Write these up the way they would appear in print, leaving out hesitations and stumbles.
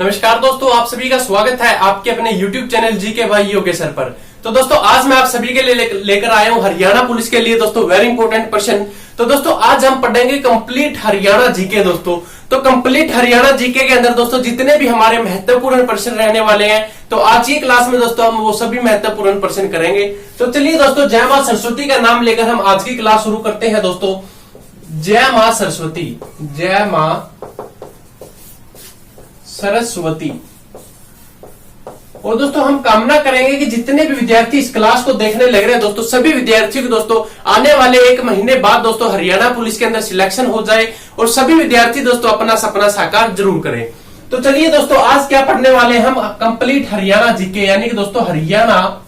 नमस्कार दोस्तों, आप सभी का स्वागत है आपके अपने YouTube चैनल जी के भाई योगे सर पर। तो दोस्तों आज मैं आप सभी के लिए लेकर आया हूं हरियाणा पुलिस के लिए दोस्तों वेरी इंपॉर्टेंट क्वेश्चन। तो दोस्तों आज हम पढ़ेंगे कंप्लीट हरियाणा जीके दोस्तों। तो कंप्लीट हरियाणा जीके के अंदर दोस्तों जितने भी हमारे महत्वपूर्ण प्रश्न रहने वाले हैं, तो आज की क्लास में दोस्तों हम वो सभी महत्वपूर्ण प्रश्न करेंगे। तो चलिए दोस्तों, जय मां सरस्वती का नाम लेकर हम आज की क्लास शुरू करते हैं दोस्तों। जय मां सरस्वती, जय मां सरस्वती। और दोस्तों हम कामना करेंगे कि जितने भी विद्यार्थी इस क्लास को देखने लग रहे हैं दोस्तों, सभी विद्यार्थियों को दोस्तों आने वाले 1 महीने बाद दोस्तों हरियाणा पुलिस के अंदर सिलेक्शन हो जाए और सभी विद्यार्थी दोस्तों अपना सपना साकार जरूर करें। तो चलिए दोस्तों आज क्या पढ़ने वाले हम कंप्लीट हरियाणा जीके, यानी कि दोस्तों Haryana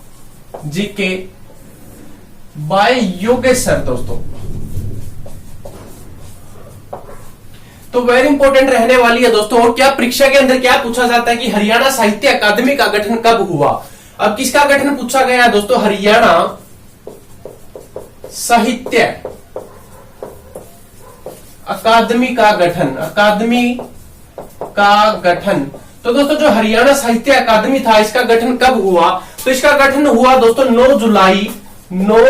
GK by Yogesh sir दोस्तों। तो वेरी इंपॉर्टेंट रहने वाली है दोस्तों। और क्या परीक्षा के अंदर क्या पूछा जाता है कि हरियाणा साहित्य अकादमी का गठन कब हुआ। अब किसका गठन पूछा गया है दोस्तों? हरियाणा साहित्य अकादमी का गठन, अकादमी का गठन। तो दोस्तों जो हरियाणा साहित्य अकादमी था इसका गठन कब हुआ? तो इसका गठन हुआ दोस्तों 9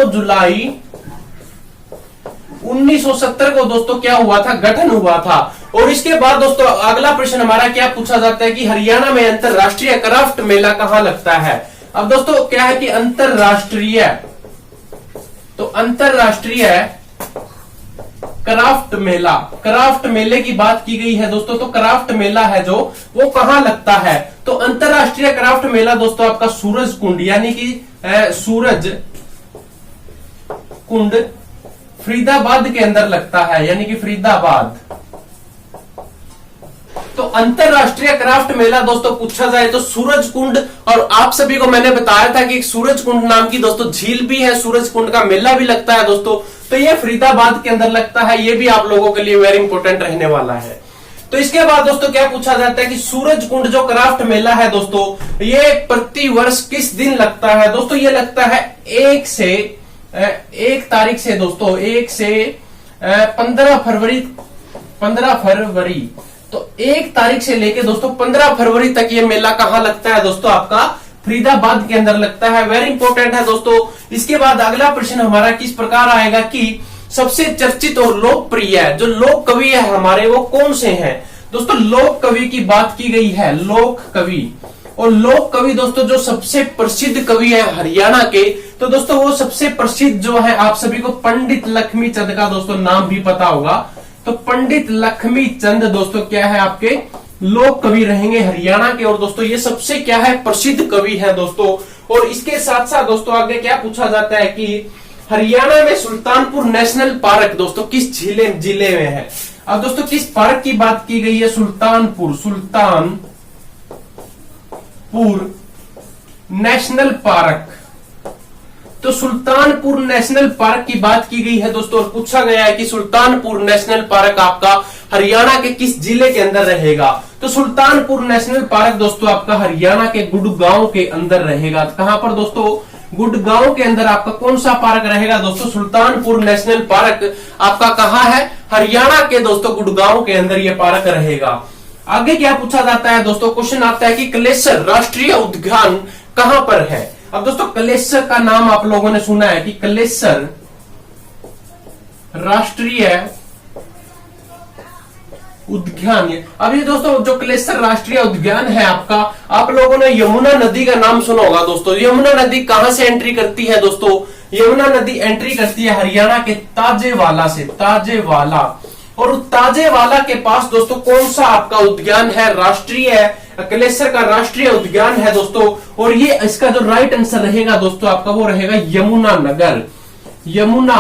जुलाई 1970 को दोस्तों क्या हुआ था? गठन हुआ था। और इसके बाद दोस्तों अगला प्रश्न हमारा क्या पूछा जाता है कि हरियाणा में अंतरराष्ट्रीय क्राफ्ट मेला कहां लगता है। अब दोस्तों क्या है कि अंतरराष्ट्रीय, तो अंतरराष्ट्रीय क्राफ्ट मेला, क्राफ्ट मेले की बात की गई है दोस्तों। तो क्राफ्ट मेला है जो वो कहां लगता है? तो अंतरराष्ट्रीय क्राफ्ट मेला दोस्तों आपका सूरज कुंड, यानी कि सूरज कुंड फरीदाबाद के अंदर लगता है, यानी कि फरीदाबाद। तो अंतरराष्ट्रीय क्राफ्ट मेला दोस्तों पूछा जाए तो सूरज कुंड, और आप सभी को मैंने बताया था कि सूरज कुंड नाम की दोस्तों झील भी है, सूरज कुंड का मेला भी लगता है दोस्तों। तो ये फरीदाबाद के अंदर लगता है, ये भी आप लोगों के लिए वेरी इंपॉर्टेंट रहने वाला है। तो इसके बाद दोस्तों क्या पूछा जाता है कि सूरज कुंड जो क्राफ्ट मेला है दोस्तों, ये प्रति वर्ष किस दिन लगता है? दोस्तों ये लगता है 1 तारीख से दोस्तों, 1 से 15 फरवरी। तो 1 तारीख से लेके दोस्तों 15 फरवरी तक ये मेला कहां लगता है दोस्तों? आपका फरीदाबाद के अंदर लगता है। वेरी इंपॉर्टेंट है दोस्तों। इसके बाद अगला प्रश्न हमारा किस प्रकार आएगा कि सबसे चर्चित और लोकप्रिय जो लोक कवि है हमारे वो कौन से हैं? दोस्तों लोक कवि की बात की गई है, लोक कवि। और लोक कवि दोस्तों जो सबसे प्रसिद्ध कवि है हरियाणा के, तो दोस्तों वो सबसे प्रसिद्ध जो है आप सभी को पंडित लक्ष्मी चंद का दोस्तों नाम भी पता होगा। तो पंडित लक्ष्मी चंद दोस्तों क्या है आपके लोक कवि रहेंगे हरियाणा के। और दोस्तों ये सबसे क्या है प्रसिद्ध कवि है दोस्तों। और इसके साथ साथ दोस्तों आगे क्या पूछा जाता है कि हरियाणा में सुल्तानपुर नेशनल पार्क दोस्तों किस जिले में है। अब दोस्तों किस पार्क की बात की गई है? Sultanpur national park. तो सुल्तानपुर नेशनल पार्क की बात की गई है दोस्तों। और पूछा गया है कि सुल्तानपुर नेशनल पार्क आपका हरियाणा के किस जिले के अंदर रहेगा? तो सुल्तानपुर नेशनल पार्क दोस्तों आपका हरियाणा के गुड़गांव के अंदर रहेगा। कहां पर दोस्तों? गुड़गांव के अंदर आपका कौन सा पार्क रहेगा दोस्तों? सुल्तानपुर नेशनल पार्क आपका कहां है? हरियाणा के दोस्तों गुड़गांव के अंदर यह पार्क रहेगा। आगे क्या पूछा जाता है दोस्तों? क्वेश्चन आता है कि कलेसर राष्ट्रीय उद्यान कहां पर है। अब दोस्तों कलेसर का नाम आप लोगों ने सुना है कि कलेसर राष्ट्रीय उद्यान। अब ये दोस्तों जो कलेसर राष्ट्रीय उद्यान है आपका, आप लोगों ने यमुना नदी का नाम सुना होगा दोस्तों। यमुना नदी कहां से एंट्री करती है दोस्तों? यमुना नदी एंट्री करती है हरियाणा के ताजेवाला से, ताजेवाला। और ताजेवाला के पास दोस्तों कौन सा आपका उद्यान है? राष्ट्रीय कलेसर का राष्ट्रीय उद्यान है दोस्तों। और ये इसका जो राइट आंसर रहेगा दोस्तों आपका वो रहेगा यमुना नगर, यमुना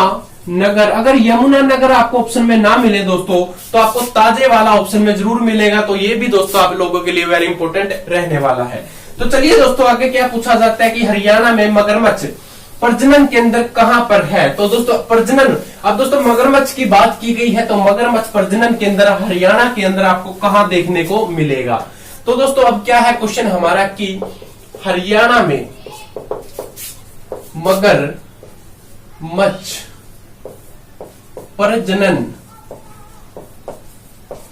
नगर। अगर यमुना नगर आपको ऑप्शन में ना मिले दोस्तों तो आपको ताजेवाला ऑप्शन में जरूर मिलेगा। तो ये भी दोस्तों आप लोगों के लिए वेरी इंपॉर्टेंट रहने वाला है। तो चलिए दोस्तों आगे क्या पूछा जाता है कि हरियाणा में मगरमच्छ प्रजनन केंद्र कहां पर है। तो दोस्तों प्रजनन, अब दोस्तों मगरमच्छ की बात की गई है तो मगरमच्छ प्रजनन केंद्र हरियाणा के अंदर आपको कहां देखने को मिलेगा। तो दोस्तों अब क्या है क्वेश्चन हमारा कि हरियाणा में मगरमच्छ प्रजनन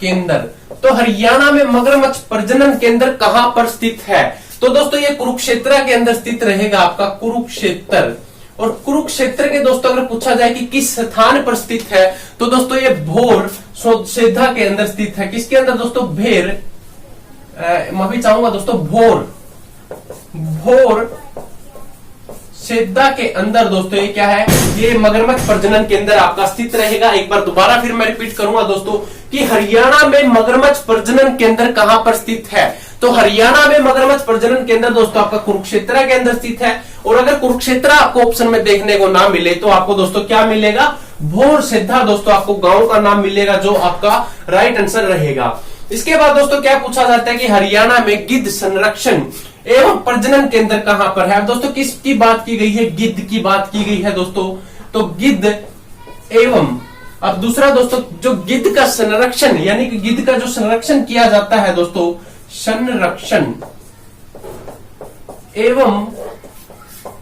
केंद्र। तो हरियाणा में मगरमच्छ प्रजनन केंद्र कहां पर स्थित है? तो दोस्तों ये कुरुक्षेत्र के अंदर स्थित रहेगा आपका कुरुक्षेत्र। और कुरुक्षेत्र के दोस्तों अगर पूछा जाए कि किस स्थान पर स्थित है, तो दोस्तों ये भोर सेधा के अंदर स्थित है। किसके अंदर दोस्तों? भेर, माफी चाहूंगा दोस्तों, भोर सेधा के अंदर दोस्तों ये क्या है? ये मगरमच्छ प्रजनन केंद्र आपका स्थित रहेगा। एक बार दोबारा फिर मैं रिपीट करूंगा दोस्तों कि हरियाणा में मगरमच्छ प्रजनन केंद्र कहां पर स्थित है? तो हरियाणा में मगरमच्छ प्रजनन केंद्र दोस्तों आपका कुरुक्षेत्र के अंदर स्थित है। और अगर कुरुक्षेत्र आपको ऑप्शन में देखने को ना मिले तो आपको दोस्तों क्या मिलेगा? भोर सेधा दोस्तों आपको गांव का नाम मिलेगा, जो आपका राइट आंसर रहेगा। इसके बाद दोस्तों क्या पूछा जाता है कि हरियाणा में गिद्ध संरक्षण एवं प्रजनन केंद्र कहां पर है? दोस्तों किसकी बात की गई है? गिद्ध की बात की गई है दोस्तों। तो गिद्ध एवं, अब दूसरा दोस्तों जो गिद्ध का संरक्षण यानी कि गिद्ध का जो संरक्षण किया जाता है दोस्तों, संरक्षण एवं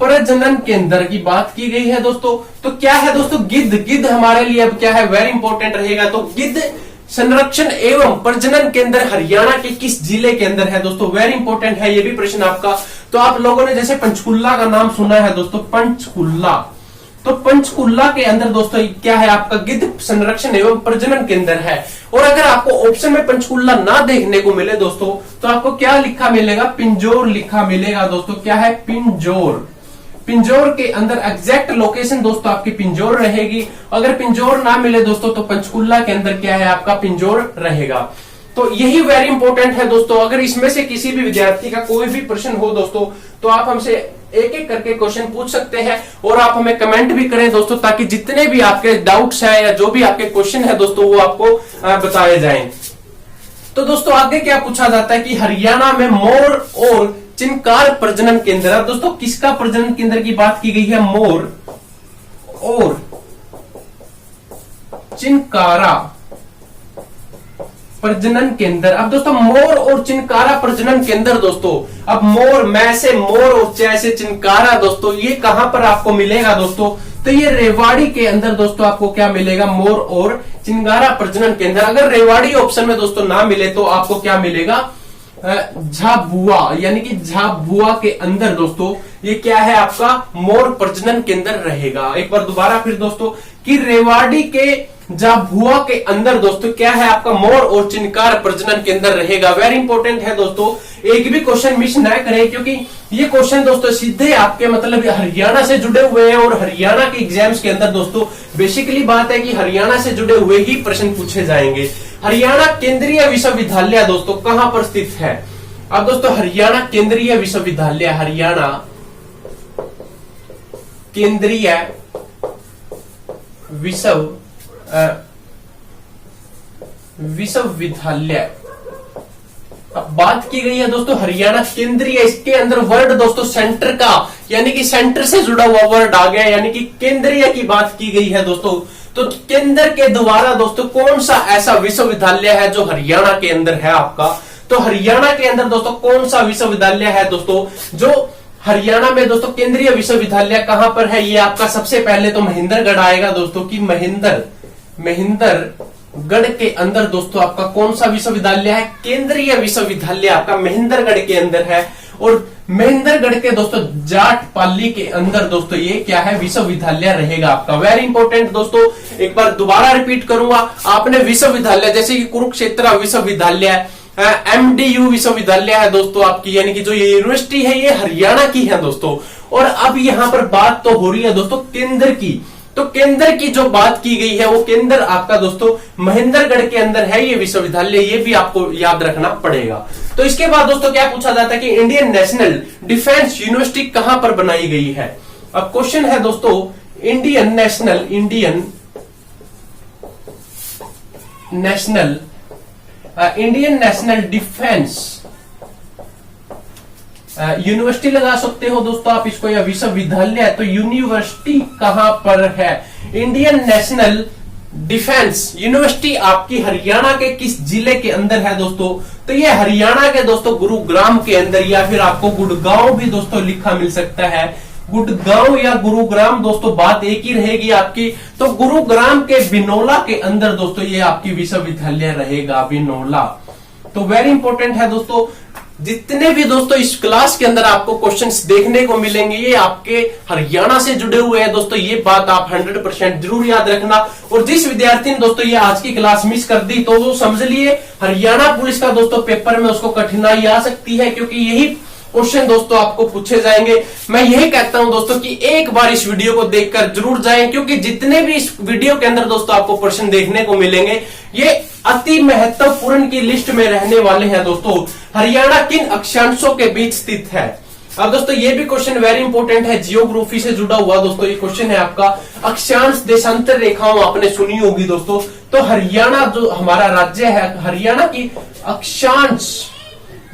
प्रजनन केंद्र की बात की गई है दोस्तों। तो क्या है दोस्तों? गिद्ध हमारे लिए अब क्या है? वेरी इंपॉर्टेंट रहेगा। तो गिद्ध संरक्षण एवं प्रजनन केंद्र हरियाणा के किस जिले के अंदर है दोस्तों? वेरी इंपॉर्टेंट है ये भी प्रश्न आपका। तो आप लोगों ने जैसे पंचकुला का नाम सुना है दोस्तों, पंचकुला, तो पंचकुला के अंदर दोस्तों क्या है? आपका गिद्ध संरक्षण एवं प्रजनन केंद्र है। और अगर आपको ऑप्शन में पंचकुला ना देखने को मिले दोस्तों, तो आपको क्या लिखा मिलेगा? पिंजौर लिखा मिलेगा दोस्तों। क्या है? पिंजौर। पिंजौर के अंदर एग्जैक्ट लोकेशन दोस्तों आपकी पिंजौर रहेगी। अगर पिंजौर ना मिले दोस्तों तो पंचकुला के अंदर क्या है? आपका पिंजौर रहेगा। तो यही वेरी इंपॉर्टेंट है दोस्तों। अगर इसमें से किसी भी विद्यार्थी का कोई भी प्रश्न हो दोस्तों, तो आप हमसे एक एक करके क्वेश्चन पूछ सकते हैं और आप हमें कमेंट भी करें दोस्तों, ताकि जितने भी आपके डाउट्स हैं या जो भी आपके क्वेश्चन है दोस्तों वो आपको बताए जाएं। तो दोस्तों आगे क्या पूछा जाता है कि हरियाणा में मोर और चिनकार प्रजनन केंद्र। दोस्तों किसका प्रजनन केंद्र की बात की गई है? मोर और चिनकारा प्रजनन केंद्र। अब दोस्तों मोर और चिनकारा प्रजनन केंद्र दोस्तों, अब मोर, मैं से मोर और चे से चिनकारा दोस्तों, ये कहां पर आपको मिलेगा दोस्तों? तो ये रेवाड़ी के अंदर दोस्तों आपको क्या मिलेगा? मोर और चिनकारा प्रजनन केंद्र। अगर रेवाड़ी ऑप्शन में दोस्तों ना मिले तो आपको क्या मिलेगा? झाबुआ, यानी कि झाबुआ के अंदर दोस्तों ये क्या है? आपका मोर प्रजनन केंद्र रहेगा। एक बार दोबारा फिर दोस्तों कि रेवाड़ी के झाबुआ के अंदर दोस्तों क्या है? आपका मोर और चिनकार प्रजनन केंद्र रहेगा। वेरी इंपॉर्टेंट है दोस्तों, एक भी क्वेश्चन मिस ना करें, क्योंकि ये क्वेश्चन दोस्तों सीधे आपके मतलब हरियाणा से जुड़े हुए हैं। और हरियाणा के एग्जाम्स के अंदर दोस्तों बेसिकली बात है कि हरियाणा से जुड़े हुए ही प्रश्न पूछे जाएंगे। हरियाणा केंद्रीय विश्वविद्यालय दोस्तों कहां पर स्थित है? अब दोस्तों हरियाणा केंद्रीय विश्वविद्यालय, हरियाणा केंद्रीय विश्वविद्यालय, अब बात की गई है दोस्तों हरियाणा केंद्रीय, इसके अंदर वर्ड दोस्तों सेंटर का, यानी कि सेंटर से जुड़ा हुआ वर्ड आ गया, यानी कि केंद्रीय की बात की गई है दोस्तों। तो केंद्र के द्वारा दोस्तों कौन सा ऐसा विश्वविद्यालय है जो हरियाणा के अंदर है आपका? तो हरियाणा के अंदर दोस्तों कौन सा विश्वविद्यालय है दोस्तों जो हरियाणा में दोस्तों केंद्रीय विश्वविद्यालय कहां पर है? ये आपका सबसे पहले तो महेंद्रगढ़ आएगा दोस्तों कि महेंद्रगढ़ के अंदर दोस्तों आपका कौन सा विश्वविद्यालय है? केंद्रीय विश्वविद्यालय आपका महेंद्रगढ़ के अंदर है। और महेंद्रगढ़ के दोस्तों जाटपाली के अंदर दोस्तों ये क्या है? विश्वविद्यालय रहेगा आपका। वेरी इंपॉर्टेंट दोस्तों, एक बार दोबारा रिपीट करूंगा, आपने विश्वविद्यालय जैसे कि कुरुक्षेत्र विश्वविद्यालय, MDU विश्वविद्यालय है दोस्तों आपकी, यानी कि जो ये यूनिवर्सिटी है ये हरियाणा की है दोस्तों। और अब यहां पर बात तो हो रही है दोस्तों केंद्र की, तो केंद्र की जो बात की गई है वो केंद्र आपका दोस्तों महेंद्रगढ़ के अंदर है ये विश्वविद्यालय, ये भी आपको याद रखना पड़ेगा। तो इसके बाद दोस्तों क्या पूछा जाता है कि इंडियन नेशनल डिफेंस यूनिवर्सिटी कहां पर बनाई गई है? अब क्वेश्चन है दोस्तों इंडियन नेशनल डिफेंस यूनिवर्सिटी लगा सकते हो दोस्तों आप इसको, या विश्वविद्यालय, तो यूनिवर्सिटी कहां पर है? इंडियन नेशनल डिफेंस यूनिवर्सिटी आपकी हरियाणा के किस जिले के अंदर है दोस्तों? तो ये हरियाणा के दोस्तों गुरुग्राम के अंदर, या फिर आपको गुड़गांव भी दोस्तों लिखा मिल सकता है, गुड़गांव या गुरुग्राम दोस्तों, बात एक ही रहेगी आपकी। तो गुरुग्राम के बिनोला के अंदर दोस्तों ये आपकी विश्वविद्यालय रहेगा, बिनोला। तो वेरी इंपॉर्टेंट है दोस्तों। जितने भी दोस्तों इस क्लास के अंदर आपको क्वेश्चंस देखने को मिलेंगे ये आपके हरियाणा से जुड़े हुए हैं दोस्तों, ये बात आप 100% जरूर याद रखना। और जिस विद्यार्थी ने दोस्तों ये आज की क्लास मिस कर दी तो वो समझ लिए हरियाणा पुलिस का दोस्तों पेपर में उसको कठिनाई आ सकती है, क्योंकि यही क्वेश्चन दोस्तों आपको पूछे जाएंगे। मैं यही कहता हूं दोस्तों कि एक बार इस वीडियो को देखकर जरूर जाएं, क्योंकि जितने भी इस वीडियो के अंदर दोस्तों आपको प्रश्न देखने को मिलेंगे ये अति महत्वपूर्ण की लिस्ट में रहने वाले हैं दोस्तों। हरियाणा किन अक्षांशों के बीच स्थित है? अब दोस्तों ये भी क्वेश्चन वेरी इंपॉर्टेंट है, जियोग्राफी से जुड़ा हुआ दोस्तों ये क्वेश्चन है आपका। अक्षांश देशांतर रेखाओं आपने सुनी होगी दोस्तों। तो हरियाणा जो हमारा राज्य है, हरियाणा की अक्षांश,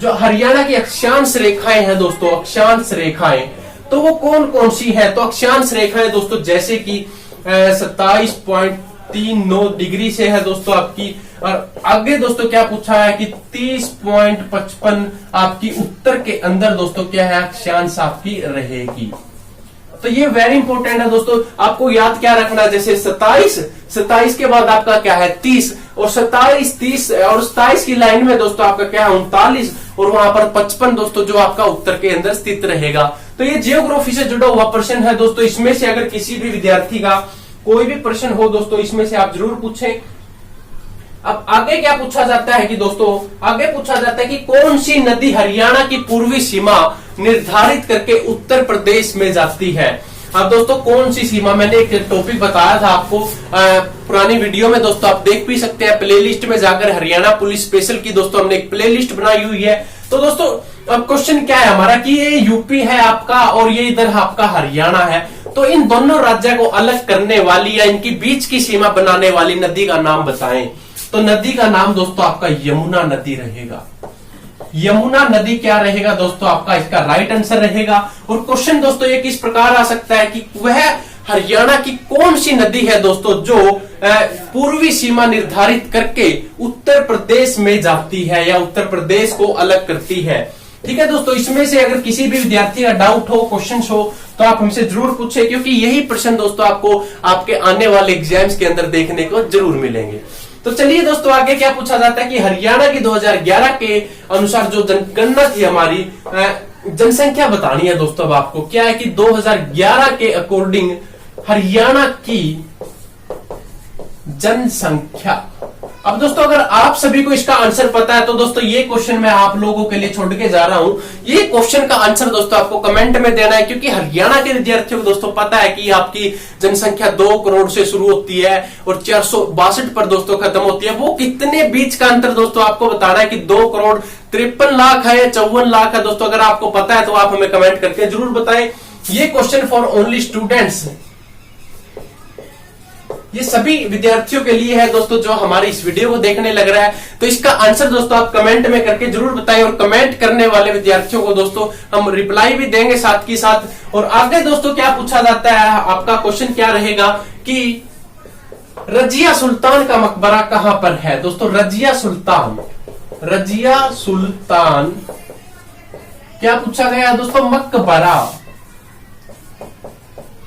जो हरियाणा की अक्षांश रेखाएं हैं दोस्तों, अक्षांश रेखाएं तो वो कौन कौन सी है? तो अक्षांश रेखाएं दोस्तों जैसे कि 27.39 डिग्री से है दोस्तों आपकी, और आगे दोस्तों क्या पूछा है कि 30.55 आपकी उत्तर के अंदर दोस्तों क्या है, अक्षांश आपकी रहेगी। तो ये वेरी इंपॉर्टेंट है दोस्तों। आपको याद क्या रखना है, जैसे 27 के बाद आपका क्या है 30, और 30 और 27 की लाइन में दोस्तों आपका क्या है 39, और वहां पर 55 दोस्तों जो आपका उत्तर के अंदर स्थित रहेगा। तो ये जियोग्राफी से जुड़ा हुआ प्रश्न है दोस्तों। इसमें से अगर किसी भी विद्यार्थी का कोई भी प्रश्न हो दोस्तों, इसमें से आप जरूर पूछें। अब आगे क्या पूछा जाता है कि दोस्तों, आगे पूछा जाता है कि कौन सी नदी हरियाणा की पूर्वी सीमा निर्धारित करके उत्तर प्रदेश में जाती है? अब दोस्तों कौन सी सीमा, मैंने एक टॉपिक बताया था आपको पुरानी वीडियो में दोस्तों, आप देख भी सकते हैं प्लेलिस्ट में जाकर, हरियाणा पुलिस स्पेशल की दोस्तों हमने एक प्लेलिस्ट बनाई हुई है। तो दोस्तों अब क्वेश्चन क्या है हमारा कि ये यूपी है आपका और ये इधर आपका हरियाणा है, तो इन दोनों राज्यों को अलग करने वाली या इनकी बीच की सीमा बनाने वाली नदी का नाम बताएं। तो नदी का नाम दोस्तों आपका यमुना नदी रहेगा। यमुना नदी क्या रहेगा दोस्तों आपका, इसका राइट आंसर रहेगा। और क्वेश्चन दोस्तों ये किस प्रकार आ सकता है कि वह हरियाणा की कौन सी नदी है दोस्तों जो पूर्वी सीमा निर्धारित करके उत्तर प्रदेश में जाती है या उत्तर प्रदेश को अलग करती है। ठीक है दोस्तों, इसमें से अगर किसी भी विद्यार्थी का डाउट हो, क्वेश्चन हो, तो आप हमसे जरूर पूछे, क्योंकि यही प्रश्न दोस्तों आपको आपके आने वाले एग्जाम्स के अंदर देखने को जरूर मिलेंगे। तो चलिए दोस्तों आगे क्या पूछा जाता है कि हरियाणा की 2011 के अनुसार जो जनगणना थी हमारी, जनसंख्या बतानी है दोस्तों। अब आपको क्या है कि 2011 के अकॉर्डिंग हरियाणा की जनसंख्या, अब दोस्तों अगर आप सभी को इसका आंसर पता है तो दोस्तों ये क्वेश्चन मैं आप लोगों के लिए छोड़ के जा रहा हूं। ये क्वेश्चन का आंसर दोस्तों आपको कमेंट में देना है, क्योंकि हरियाणा के विद्यार्थियों को दोस्तों पता है कि आपकी जनसंख्या 2 करोड़ से शुरू होती है और 462 पर दोस्तों खत्म होती है। वो कितने बीच का अंतर दोस्तों आपको बताना है कि 2 करोड़ 53 लाख है या 54 लाख है दोस्तों। अगर आपको पता है तो आप हमें कमेंट करके जरूर बताएं। ये क्वेश्चन फॉर ओनली स्टूडेंट्स, ये सभी विद्यार्थियों के लिए है दोस्तों जो हमारी इस वीडियो को देखने लग रहा है। तो इसका आंसर दोस्तों आप कमेंट में करके जरूर बताएं, और कमेंट करने वाले विद्यार्थियों को दोस्तों हम रिप्लाई भी देंगे साथ के साथ। और आगे दोस्तों क्या पूछा जाता है, आपका क्वेश्चन क्या रहेगा कि रजिया सुल्तान का मकबरा कहां पर है? दोस्तों रजिया सुल्तान क्या पूछा गया दोस्तों? मकबरा।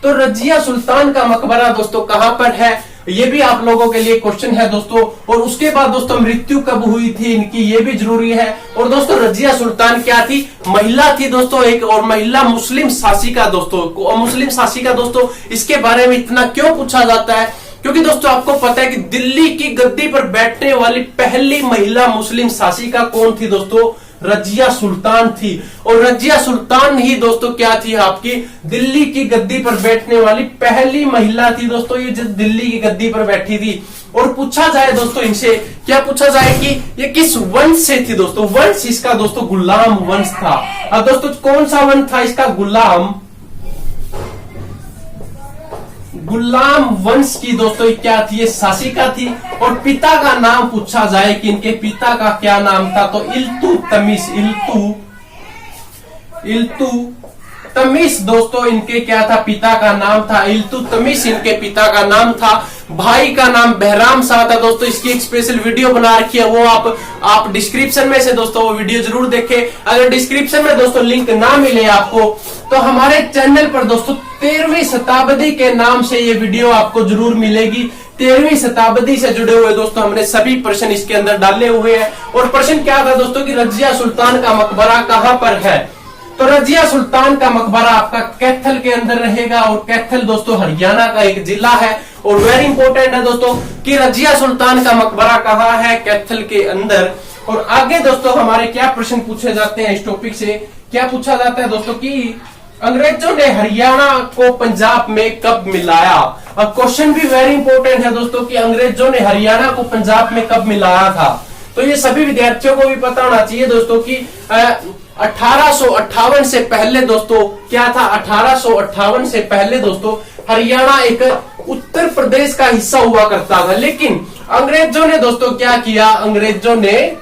तो रजिया सुल्तान का मकबरा दोस्तों कहां पर है, ये भी आप लोगों के लिए क्वेश्चन है दोस्तों। और उसके बाद दोस्तों मृत्यु कब हुई थी इनकी, ये भी जरूरी है। और दोस्तों रजिया सुल्तान क्या थी? महिला थी दोस्तों एक, और महिला मुस्लिम शासिका दोस्तों, मुस्लिम शासिका दोस्तों। इसके बारे में इतना क्यों पूछा जाता है, क्योंकि दोस्तों आपको पता है कि दिल्ली की गद्दी पर बैठने वाली पहली महिला मुस्लिम शासिका कौन थी दोस्तों? रजिया सुल्तान थी। और रजिया सुल्तान ही दोस्तों क्या थी आपकी दिल्ली की गद्दी पर बैठने वाली पहली महिला थी दोस्तों, ये जो दिल्ली की गद्दी पर बैठी थी। और पूछा जाए दोस्तों इनसे, क्या पूछा जाए कि ये किस वंश से थी दोस्तों? वंश इसका दोस्तों गुलाम वंश था। अब दोस्तों कौन सा वंश था इसका? गुलाम वंश की दोस्तों क्या थी? ये शासिका थी। और पिता का नाम पूछा जाए कि इनके पिता का क्या नाम था, तो इल्तुतमिश दोस्तों इनके क्या था? पिता का नाम था इल्तुतमिश, इनके पिता का नाम था। भाई का नाम बहराम शाह था दोस्तों। इसकी एक स्पेशल वीडियो बना रखी है, वो आप डिस्क्रिप्शन में से दोस्तों वो वीडियो जरूर देखें। अगर डिस्क्रिप्शन में दोस्तों लिंक ना मिले आपको तो हमारे चैनल पर दोस्तों 13वीं शताब्दी के नाम से ये वीडियो आपको जरूर मिलेगी। 13वीं शताब्दी से जुड़े हुए दोस्तों हमने सभी प्रश्न इसके अंदर डाले हुए हैं। और प्रश्न क्या था दोस्तों कि रजिया सुल्तान का मकबरा कहां पर है। तो रजिया सुल्तान का मकबरा आपका कैथल के अंदर रहेगा, और कैथल दोस्तों हरियाणा का एक जिला है। और वेरी इंपॉर्टेंट है दोस्तों कि रजिया सुल्तान का मकबरा कहाँ है, कैथल के अंदर। और आगे दोस्तों हमारे क्या प्रश्न पूछे जाते हैं इस टॉपिक से, क्या पूछा जाता है दोस्तों कि अंग्रेजों ने हरियाणा को पंजाब में कब मिलाया। अब क्वेश्चन भी वेरी इंपॉर्टेंट है दोस्तों कि अंग्रेजों ने हरियाणा को पंजाब में कब मिलाया था। तो ये सभी विद्यार्थियों को भी पता होना चाहिए दोस्तों कि 1858 से पहले दोस्तों क्या था, 1858 से पहले दोस्तों हरियाणा एक उत्तर प्रदेश का हिस्सा हुआ करता था। लेकिन अंग्रेजों ने दोस्तों क्या किया, अंग्रेजों ने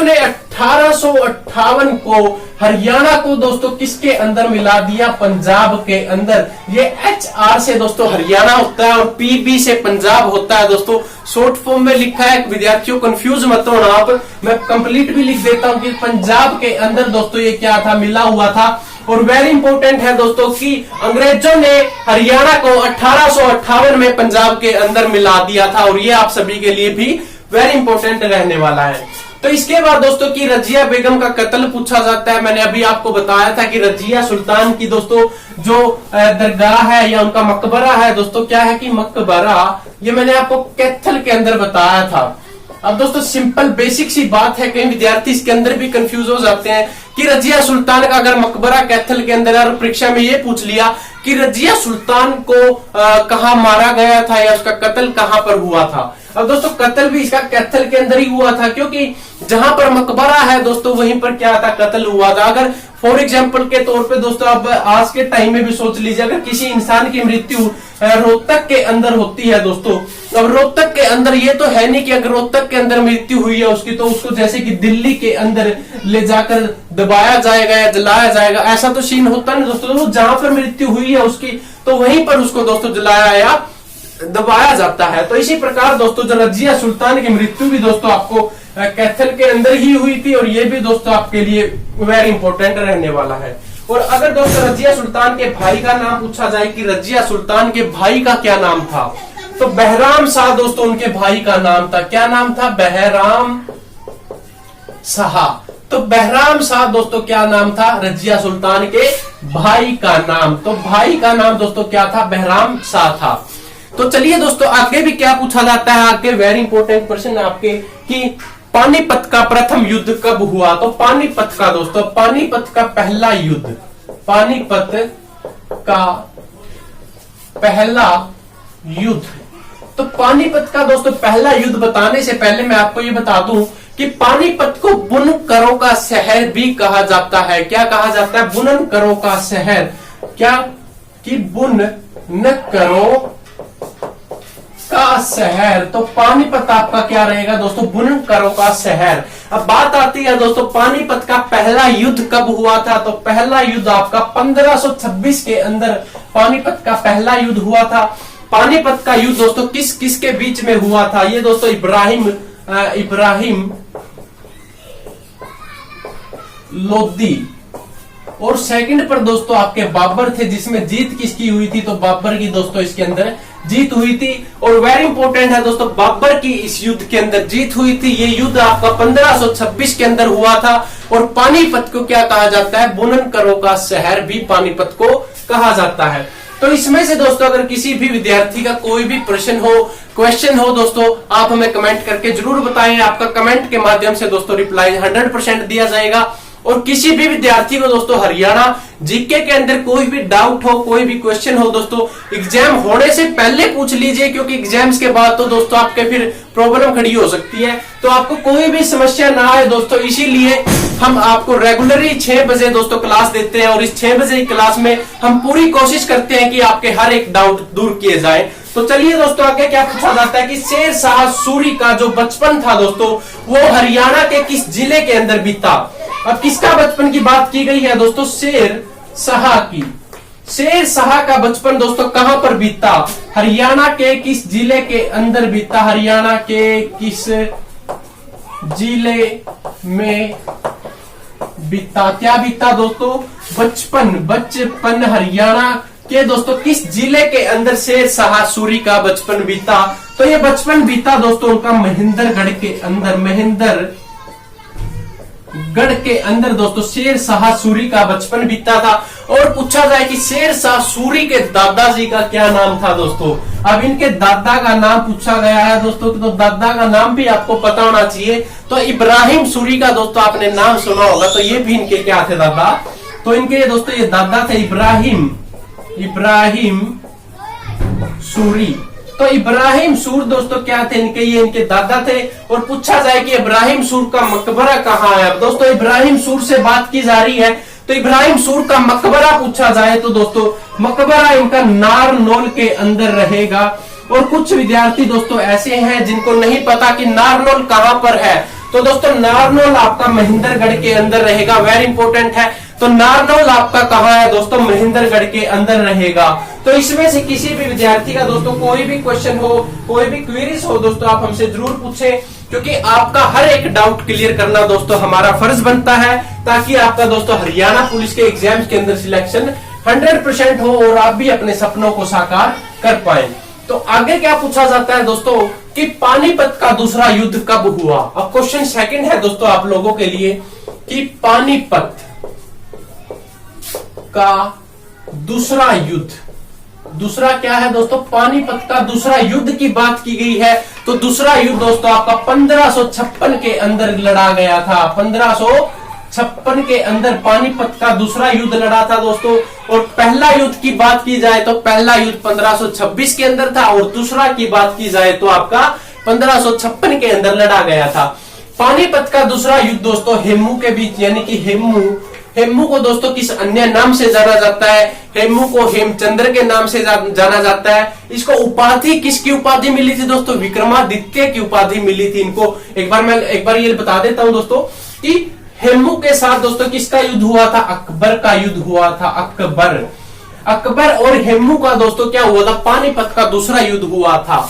1858 को हरियाणा को दोस्तों किसके अंदर मिला दिया, पंजाब के अंदर। ये HR से दोस्तों हरियाणा होता है और PB से पंजाब होता है दोस्तों। शॉर्ट फॉर्म में लिखा है, विद्यार्थियों कंफ्यूज मत होना आप, मैं कंप्लीट भी लिख देता हूं कि पंजाब के अंदर दोस्तों ये क्या था, मिला हुआ था। और वेरी इंपॉर्टेंट है दोस्तों कि अंग्रेजों ने हरियाणा को 1858 में पंजाब के अंदर मिला दिया था। और ये आप सभी के लिए भी वेरी इंपॉर्टेंट रहने वाला है। तो इसके बाद दोस्तों की रजिया बेगम का कत्ल पूछा जाता है। मैंने अभी आपको बताया था कि रजिया सुल्तान की दोस्तों जो दरगाह है या उनका मकबरा है दोस्तों, क्या है कि मकबरा, ये मैंने आपको कैथल के अंदर बताया था। अब दोस्तों सिंपल बेसिक सी बात है, कई विद्यार्थी इसके अंदर भी कंफ्यूज हो जाते हैं कि रजिया सुल्तान का अगर मकबरा कैथल के अंदर, और परीक्षा में ये पूछ लिया कि रजिया सुल्तान को कहां मारा गया था या उसका कत्ल कहां पर हुआ था। अब दोस्तों कत्ल भी इसका कैथल के अंदर ही हुआ था, क्योंकि जहां पर मकबरा है दोस्तों वहीं पर क्या था, कत्ल हुआ था। अगर फॉर एग्जाम्पल के तौर पे दोस्तों अब आज के टाइम में भी सोच लीजिए, अगर किसी इंसान की मृत्यु रोहतक के अंदर होती है दोस्तों, अब रोहतक के अंदर ये तो है नहीं कि अगर रोहतक के अंदर मृत्यु हुई है उसकी तो उसको जैसे कि दिल्ली के अंदर ले जाकर दबाया जाएगा या जलाया जाएगा, ऐसा तो सीन होता नहीं दोस्तों। तो जहां पर मृत्यु हुई है उसकी तो वहीं पर उसको दोस्तों जलाया या दबाया जाता है। तो इसी प्रकार दोस्तों जो रजिया सुल्तान की मृत्यु भी दोस्तों आपको कैथल के अंदर ही हुई थी, और ये भी दोस्तों आपके लिए वेरी इंपॉर्टेंट रहने वाला है। और अगर दोस्तों रजिया सुल्तान के भाई का नाम पूछा जाए कि रजिया सुल्तान के भाई का क्या नाम था, तो बहराम शाह दोस्तों उनके भाई का नाम था। क्या नाम था, बहराम शाह। तो बहराम शाह दोस्तों क्या नाम था, रजिया सुल्तान के भाई का नाम। तो भाई का नाम दोस्तों क्या था, बहराम शाह था। तो चलिए दोस्तों आगे भी क्या पूछा जाता है, आगे वेरी इंपॉर्टेंट क्वेश्चन आपके कि पानीपत का प्रथम युद्ध कब हुआ। तो पानीपत का दोस्तों, पानीपत का पहला युद्ध, पानीपत का पहला युद्ध। तो पानीपत का दोस्तों पहला युद्ध बताने से पहले मैं आपको ये बता दूं कि पानीपत को बुनकरों का शहर भी कहा जाता है। क्या कहा जाता है, बुनकरों का शहर। क्या कि बुनकरों का शहर। तो पानीपत आपका क्या रहेगा दोस्तों, बुनकरों का शहर। अब बात आती है दोस्तों पानीपत का पहला युद्ध कब हुआ था। तो पहला युद्ध आपका 1526 के अंदर पानीपत का पहला युद्ध हुआ था। पानीपत का युद्ध दोस्तों किस किस के बीच में हुआ था, ये दोस्तों इब्राहिम लोदी और सेकंड पर दोस्तों आपके बाबर थे, जिसमें जीत किसकी हुई थी, तो बाबर की दोस्तों इसके अंदर जीत हुई थी। और वेरी इंपॉर्टेंट है दोस्तों, बाबर की इस युद्ध के अंदर जीत हुई थी। ये युद्ध आपका 1526 के अंदर हुआ था। और पानीपत को क्या कहा जाता है, बुनकरों का शहर भी पानीपत को कहा जाता है। तो इसमें से दोस्तों अगर किसी भी विद्यार्थी का कोई भी प्रश्न हो, क्वेश्चन हो दोस्तों, आप हमें कमेंट करके जरूर बताएं। आपका कमेंट के माध्यम से दोस्तों रिप्लाई 100% दिया जाएगा। और किसी भी विद्यार्थी को दोस्तों हरियाणा जीके के अंदर कोई भी डाउट हो, कोई भी क्वेश्चन हो दोस्तों, एग्जाम होने से पहले पूछ लीजिए, क्योंकि एग्जाम्स के बाद तो दोस्तों आपके फिर प्रॉब्लम खड़ी हो सकती है। तो आपको कोई भी समस्या ना आए दोस्तों, इसीलिए हम आपको रेगुलरली 6 बजे दोस्तों क्लास देते हैं। और इस 6 बजे की क्लास में हम पूरी कोशिश करते हैं कि आपके हर एक डाउट दूर किए जाए। तो चलिए दोस्तों आगे क्या पूछा जाता है कि शेर शाह सूरी का जो बचपन था दोस्तों, वो हरियाणा के किस जिले के अंदर बीता। अब किसका बचपन की बात की गई है दोस्तों, शेर शाह की। शेर शाह का बचपन दोस्तों कहां पर बीता? हरियाणा के किस जिले के अंदर बीता? हरियाणा के किस जिले में बीता? क्या बीता दोस्तों? बचपन हरियाणा के दोस्तों किस जिले के अंदर शेर शाह सूरी का बचपन बीता? तो ये बचपन बीता दोस्तों उनका महेंद्रगढ़ के अंदर, महेंद्रगढ़ के अंदर दोस्तों शेर शाह सूरी का बचपन बीता था। और पूछा जाए कि शेर शाह सूरी के दादाजी का क्या नाम था दोस्तों? अब इनके दादा का नाम पूछा गया है दोस्तों, तो दादा का नाम भी आपको पता होना चाहिए। तो इब्राहिम सूरी का दोस्तों आपने नाम सुना होगा, तो ये भी इनके क्या थे दादा? तो इनके दोस्तों ये दादा थे इब्राहिम सूरी। तो इब्राहिम सूर दोस्तों क्या थे? ये इनके दादा थे। और पूछा जाए कि इब्राहिम सूर का मकबरा कहाँ है? अब दोस्तों इब्राहिम सूर से बात की जा रही है, तो इब्राहिम सूर का मकबरा पूछा जाए तो दोस्तों मकबरा इनका नारनौल के अंदर रहेगा। और कुछ विद्यार्थी दोस्तों ऐसे हैं जिनको नहीं पता कि नारनौल कहां पर है। तो दोस्तों नारनौल आपका महेंद्रगढ़ के अंदर रहेगा, वेरी इंपॉर्टेंट है। तो नारनौल आपका कहां है दोस्तों? महेंद्रगढ़ के अंदर रहेगा। तो इसमें से किसी भी विद्यार्थी का दोस्तों कोई भी क्वेश्चन हो, कोई भी क्वेरीज हो दोस्तों, आप हमसे जरूर पूछें, क्योंकि आपका हर एक डाउट क्लियर करना दोस्तों हमारा फर्ज बनता है, ताकि आपका दोस्तों हरियाणा पुलिस के एग्जाम्स के अंदर सिलेक्शन 100% हो और आप भी अपने सपनों को साकार कर पाए। तो आगे क्या पूछा जाता है दोस्तों कि पानीपत का दूसरा युद्ध कब हुआ? अब क्वेश्चन सेकंड है दोस्तों आप लोगों के लिए कि पानीपत का दूसरा युद्ध, दूसरा क्या है दोस्तों? पानीपत का दूसरा युद्ध की बात की गई है। तो दूसरा युद्ध दोस्तों आपका 1556 के अंदर लड़ा गया था। 1556 के अंदर पानीपत का दूसरा युद्ध लड़ा था दोस्तों। और पहला युद्ध की बात की जाए तो पहला युद्ध 1526 के अंदर था, और दूसरा की बात की जाए तो आपका 1556 के अंदर लड़ा गया था। पानीपत का दूसरा युद्ध दोस्तों हेमू के बीच, यानी कि हेमू को दोस्तों किस अन्य नाम से जाना जाता है? हेमू को हेमचंद्र के नाम से जाना जाता है। इसको उपाधि, किसकी उपाधि मिली थी दोस्तों? विक्रमादित्य की उपाधि मिली थी इनको। एक बार ये बता देता हूं दोस्तों कि हेमू के साथ दोस्तों किसका युद्ध हुआ था? अकबर का युद्ध हुआ था। अकबर और हेमू का दोस्तों क्या हुआ था? पानीपत का दूसरा युद्ध हुआ था।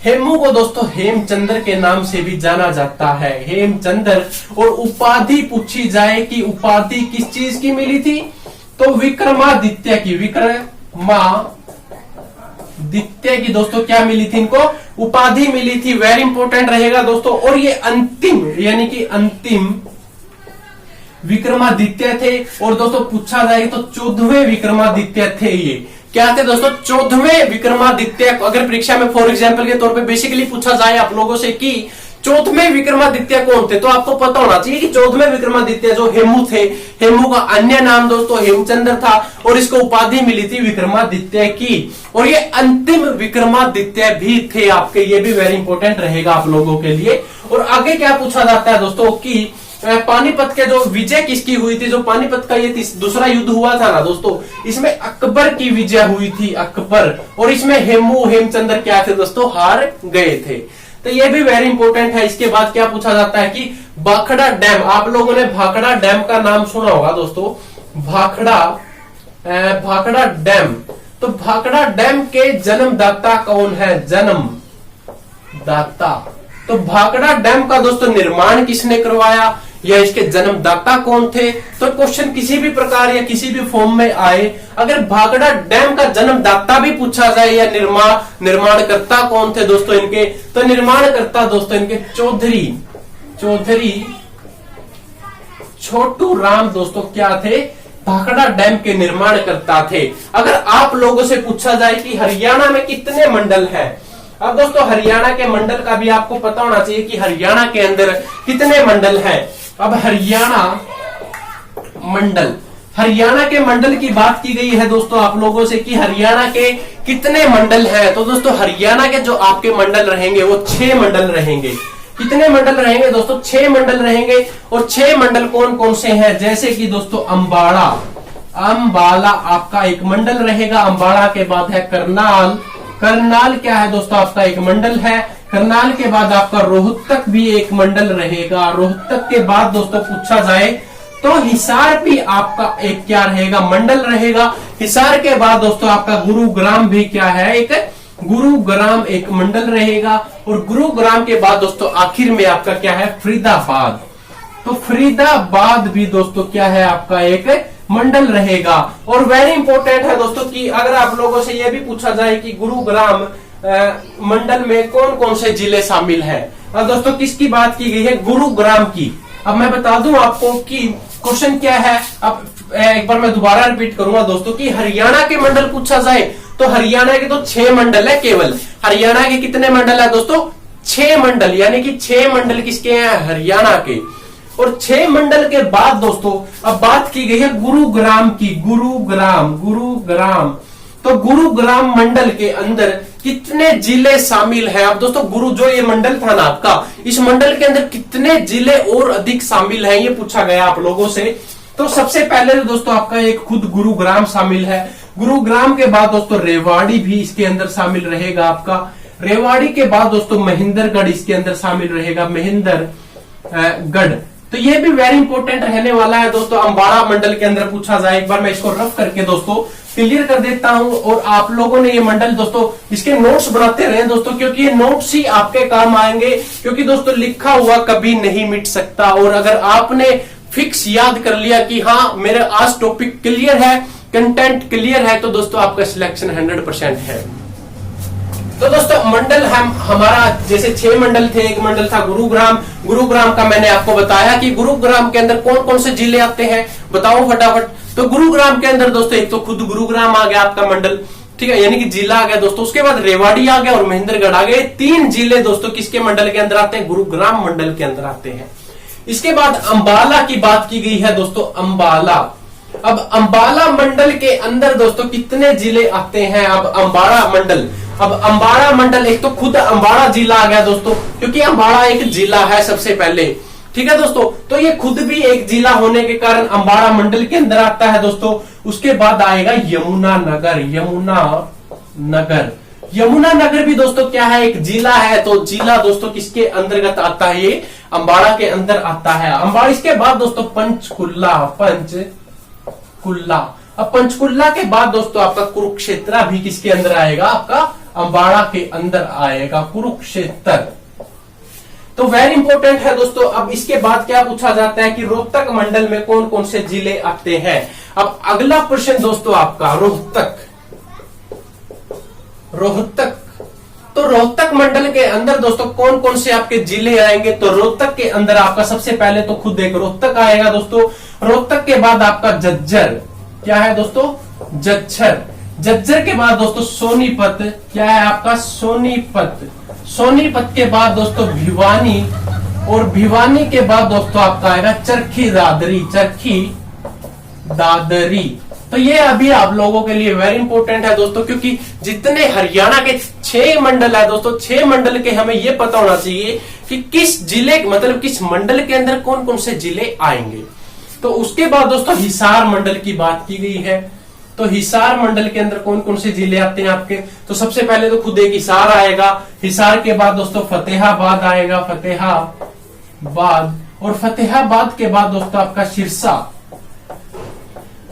हेमू को दोस्तों हेमचंद्र के नाम से भी जाना जाता है, हेमचंद्र। और उपाधि पूछी जाए कि उपाधि किस चीज की मिली थी? तो विक्रमादित्य की, विक्रमादित्य की दोस्तों क्या मिली थी? इनको उपाधि मिली थी, वेरी इंपॉर्टेंट रहेगा दोस्तों। और ये अंतिम, यानी कि अंतिम विक्रमादित्य थे। और दोस्तों पूछा जाए तो 14वें विक्रमादित्य थे। ये क्या थे दोस्तों? 14वें विक्रमादित्य। अगर परीक्षा में फॉर एग्जाम्पल के तौर पे बेसिकली पूछा जाए आप लोगों से कि 14वें विक्रमादित्य कौन थे, तो आपको पता होना चाहिए कि 14वें विक्रमादित्य जो हेमू थे, हेमू का अन्य नाम दोस्तों हेमचंद्र था, और इसको उपाधि मिली थी विक्रमादित्य की। और ये अंतिम विक्रमादित्य भी थे आपके, ये भी वेरी इंपॉर्टेंट रहेगा आप लोगों के लिए। और आगे क्या पूछा जाता है दोस्तों कि पानीपत के जो विजय किसकी हुई थी? जो पानीपत का ये दूसरा युद्ध हुआ था ना दोस्तों, इसमें अकबर की विजय हुई थी, अकबर। और इसमें हेमचंद्र क्या थे दोस्तों? हार गए थे। तो ये भी वेरी इंपॉर्टेंट है। इसके बाद क्या पूछा जाता है कि भाखड़ा डैम, आप लोगों ने भाखड़ा डैम का नाम सुना होगा दोस्तों, भाखड़ा डैम। तो भाखड़ा डैम के जन्मदाता कौन है? जन्मदाता। तो भाखड़ा डैम का दोस्तों निर्माण किसने करवाया, या इसके जन्मदाता कौन थे? तो क्वेश्चन किसी भी प्रकार या किसी भी फॉर्म में आए, अगर भाखड़ा डैम का जन्मदाता भी पूछा जाए या निर्माणकर्ता कौन थे दोस्तों इनके, तो निर्माणकर्ता दोस्तों इनके चौधरी छोटू राम दोस्तों क्या थे? भाखड़ा डैम के निर्माणकर्ता थे। अगर आप लोगों से पूछा जाए कि हरियाणा में कितने मंडल हैं, अब दोस्तों हरियाणा के मंडल का भी आपको पता होना चाहिए कि हरियाणा के अंदर कितने मंडल हैं। अब हरियाणा के मंडल की बात की गई है दोस्तों आप लोगों से कि हरियाणा के कितने मंडल हैं। तो दोस्तों हरियाणा के जो आपके मंडल रहेंगे वो 6 मंडल रहेंगे। कितने मंडल रहेंगे दोस्तों? 6 मंडल रहेंगे। और 6 मंडल कौन कौन से हैं? जैसे कि दोस्तों अंबाला आपका एक मंडल रहेगा। अंबाला के बाद है करनाल क्या है दोस्तों? आपका एक मंडल है। करनाल के बाद आपका रोहतक भी एक मंडल रहेगा। रोहतक के बाद दोस्तों पूछा जाए तो हिसार भी आपका एक क्या रहेगा, मंडल रहेगा। हिसार के बाद दोस्तों आपका गुरुग्राम भी क्या है, एक गुरुग्राम एक मंडल रहेगा। और गुरुग्राम के बाद दोस्तों आखिर में आपका क्या है, फरीदाबाद। तो फरीदाबाद भी दोस्तों क्या है, आपका एक मंडल रहेगा। और वेरी इंपॉर्टेंट है दोस्तों कि अगर आप लोगों से यह भी पूछा जाए कि गुरुग्राम मंडल में कौन कौन से जिले शामिल हैं। अब दोस्तों किसकी बात की गई है, गुरुग्राम की। अब मैं बता दूं आपको कि क्वेश्चन क्या है। अब एक बार मैं दोबारा रिपीट करूंगा दोस्तों कि हरियाणा के मंडल पूछा जाए तो हरियाणा के तो 6 मंडल है केवल। हरियाणा के कितने मंडल है दोस्तों, 6 मंडल, यानी कि 6 मंडल किसके हैं, हरियाणा के। और 6 मंडल के बाद दोस्तों अब बात की गई है गुरुग्राम की। गुरुग्राम तो गुरुग्राम मंडल के अंदर कितने जिले शामिल हैं। अब दोस्तों गुरु जो ये मंडल था ना आपका, इस मंडल के अंदर कितने जिले और अधिक शामिल हैं, ये पूछा गया आप लोगों से। तो सबसे पहले तो दोस्तों आपका एक खुद गुरुग्राम शामिल है। गुरुग्राम के बाद दोस्तों रेवाड़ी भी इसके अंदर शामिल रहेगा आपका। रेवाड़ी के बाद दोस्तों महेंद्रगढ़ इसके अंदर शामिल रहेगा, महेंद्रगढ़। तो ये भी वेरी इंपॉर्टेंट रहने वाला है दोस्तों, अम्बाड़ा मंडल के अंदर पूछा जाए। एक बार मैं इसको रफ करके दोस्तों क्लियर कर देता हूं। और आप लोगों ने ये मंडल दोस्तों इसके नोट्स बनाते रहे दोस्तों, क्योंकि ये नोट्स ही आपके काम आएंगे। क्योंकि दोस्तों लिखा हुआ कभी नहीं मिट सकता। और अगर आपने फिक्स याद कर लिया कि हाँ मेरा आज टॉपिक क्लियर है, कंटेंट क्लियर है, तो दोस्तों आपका सिलेक्शन 100% है। तो दोस्तों मंडल हमारा जैसे 6 मंडल थे। एक मंडल था गुरुग्राम का मैंने आपको बताया कि गुरुग्राम के अंदर कौन कौन से जिले आते हैं, बताओ फटाफट। तो गुरुग्राम के अंदर दोस्तों एक तो खुद गुरुग्राम आ गया आपका मंडल, ठीक है, यानी कि जिला आ गया दोस्तों। उसके बाद रेवाड़ी आ गया और महेंद्रगढ़ आ गए। 3 जिले दोस्तों किसके मंडल के अंदर आते हैं, गुरुग्राम मंडल के अंदर आते हैं। इसके बाद अंबाला की बात की गई है दोस्तों, अंबाला। अब अंबाला मंडल के अंदर दोस्तों कितने जिले आते हैं। अब अंबाड़ा मंडल एक तो खुद अंबाड़ा जिला आ गया दोस्तों, क्योंकि अंबाड़ा एक जिला है सबसे पहले, ठीक है दोस्तों। तो ये खुद भी एक जिला होने के कारण अंबाड़ा मंडल के अंदर आता है दोस्तों। उसके बाद आएगा यमुना नगर भी दोस्तों क्या है, एक जिला है। तो जिला दोस्तों किसके अंतर्गत आता है, ये अंबाड़ा के अंदर आता है, अंबाड़ा। इसके बाद दोस्तों पंचकुला। अब पंचकुला के बाद दोस्तों आपका कुरुक्षेत्र भी किसके अंदर आएगा, आपका अंबाड़ा के अंदर आएगा, कुरुक्षेत्र। तो वेरी इंपॉर्टेंट है दोस्तों। अब इसके बाद क्या पूछा जाता है कि रोहतक मंडल में कौन कौन से जिले आते हैं। अब अगला प्रश्न दोस्तों आपका रोहतक। तो रोहतक मंडल के अंदर दोस्तों कौन कौन से आपके जिले आएंगे। तो रोहतक के अंदर आपका सबसे पहले तो खुद एक रोहतक आएगा दोस्तों। रोहतक के बाद आपका झज्जर, क्या है दोस्तों, झज्जर के बाद दोस्तों सोनीपत, क्या है आपका, सोनीपत के बाद दोस्तों भिवानी, और भिवानी के बाद दोस्तों आपका आएगा चरखी दादरी। तो ये अभी आप लोगों के लिए वेरी इंपॉर्टेंट है दोस्तों, क्योंकि जितने हरियाणा के 6 मंडल है दोस्तों, 6 मंडल के हमें ये पता होना चाहिए कि किस जिले, मतलब किस मंडल के अंदर कौन कौन से जिले आएंगे। तो उसके बाद दोस्तों हिसार मंडल की बात की गई है। तो हिसार मंडल के अंदर कौन कौन से जिले आते हैं आपके। तो सबसे पहले तो खुद एक हिसार आएगा। हिसार के बाद दोस्तों फतेहाबाद आएगा, और फतेहाबाद के बाद दोस्तों आपका सिरसा,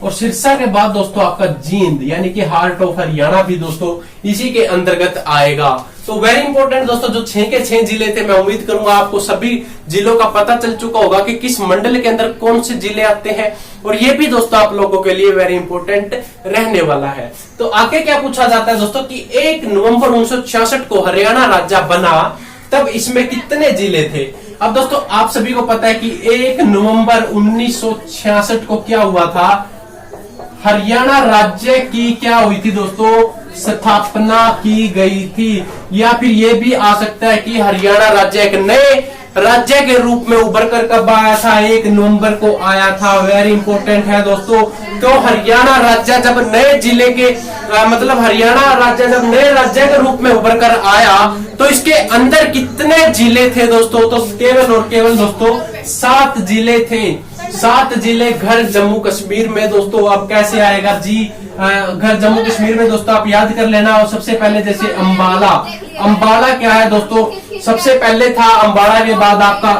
और सिरसा के बाद दोस्तों आपका जींद, यानी कि हार्ट ऑफ हरियाणा भी दोस्तों इसी के अंतर्गत आएगा। तो वेरी इंपॉर्टेंट दोस्तों, जो 6 के 6 जिले थे, मैं उम्मीद करूंगा आपको सभी जिलों का पता चल चुका होगा कि किस मंडल के अंदर कौन से जिले आते हैं। और ये भी दोस्तों आप लोगों के लिए वेरी इंपॉर्टेंट रहने वाला है। तो आगे क्या पूछा जाता है दोस्तों कि 1 नवंबर 1966 को हरियाणा राज्य बना, तब इसमें कितने जिले थे। अब दोस्तों आप सभी को पता है कि 1 नवंबर 1966 को क्या हुआ था, हरियाणा राज्य की क्या हुई थी दोस्तों, स्थापना की गई थी। या फिर ये भी आ सकता है कि हरियाणा राज्य एक नए राज्य के रूप में उभर कर कब आया था, 1 नवंबर को आया था। वेरी इंपॉर्टेंट है दोस्तों। तो हरियाणा राज्य जब नए जिले के मतलब हरियाणा राज्य जब नए राज्य के रूप में उभर कर आया, तो इसके अंदर कितने जिले थे दोस्तों। तो केवल और केवल दोस्तों 7 जिले थे। 7 जिले घर जम्मू कश्मीर में दोस्तों। अब कैसे आएगा जी, घर जम्मू कश्मीर में दोस्तों आप याद कर लेना। और सबसे पहले जैसे अंबाला क्या है दोस्तों, सबसे पहले था अंबाला के बाद आपका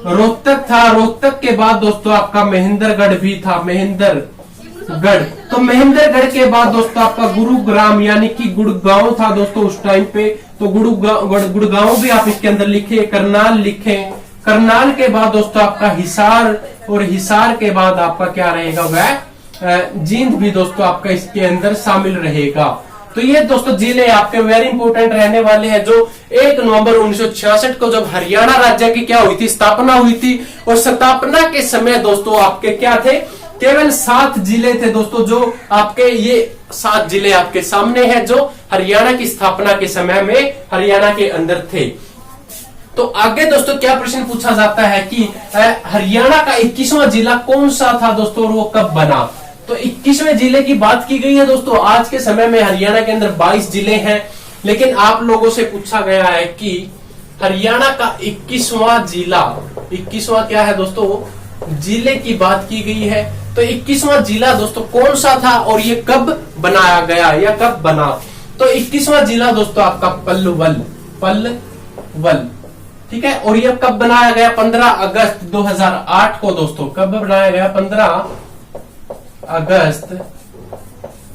रोहतक था। रोहतक के बाद दोस्तों आपका महेंद्रगढ़ भी था, महेंद्रगढ़। तो महेंद्रगढ़ के बाद दोस्तों आपका गुरुग्राम यानी कि गुड़गांव था दोस्तों उस टाइम पे। तो गुड़गांव भी आप इसके अंदर लिखे, करनाल लिखे। करनाल के बाद दोस्तों आपका हिसार, और हिसार के बाद आपका क्या रहेगा वह जींद भी दोस्तों आपका इसके अंदर शामिल रहेगा। तो ये दोस्तों जिले आपके वेरी इंपोर्टेंट रहने वाले हैं। जो 1 नवंबर 1966 को जब हरियाणा राज्य की क्या हुई थी, स्थापना हुई थी, और स्थापना के समय दोस्तों आपके क्या थे, केवल 7 जिले थे दोस्तों। जो आपके ये 7 जिले आपके सामने हैं जो हरियाणा की स्थापना के समय में हरियाणा के अंदर थे। तो आगे दोस्तों क्या प्रश्न पूछा जाता है कि हरियाणा का 21वां जिला कौन सा था दोस्तों और वो कब बना। तो 21वें जिले की बात की गई है दोस्तों। आज के समय में हरियाणा के अंदर 22 जिले हैं, लेकिन आप लोगों से पूछा गया है कि हरियाणा का 21वां जिला, 21वां क्या है दोस्तों, जिले की बात की गई है। तो 21वां जिला दोस्तों कौन सा था और ये कब बनाया गया या कब बना। तो 21वां जिला दोस्तों आपका पलवल, ठीक है। और ये कब बनाया गया, 15 अगस्त 2008 को दोस्तों। कब बनाया गया, 15 अगस्त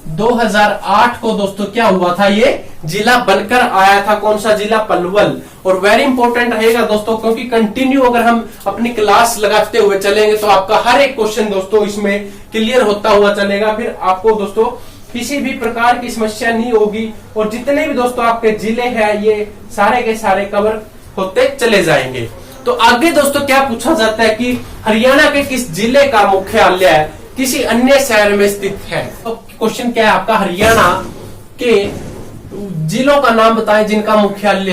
2008 को दोस्तों क्या हुआ था, ये जिला बनकर आया था। कौन सा जिला, पलवल। और वेरी इंपॉर्टेंट रहेगा दोस्तों, क्योंकि कंटिन्यू अगर हम अपनी क्लास लगाते हुए चलेंगे तो आपका हर एक क्वेश्चन दोस्तों इसमें क्लियर होता हुआ चलेगा। फिर आपको दोस्तों किसी भी प्रकार की समस्या नहीं होगी, और जितने भी दोस्तों आपके जिले हैं ये सारे के सारे कवर होते चले जाएंगे। तो आगे दोस्तों क्या पूछा जाता है कि हरियाणा के किस जिले का मुख्यालय किसी अन्य शहर में स्थित है। तो क्वेश्चन क्या है आपका, हरियाणा के जिलों का नाम बताएं जिनका मुख्यालय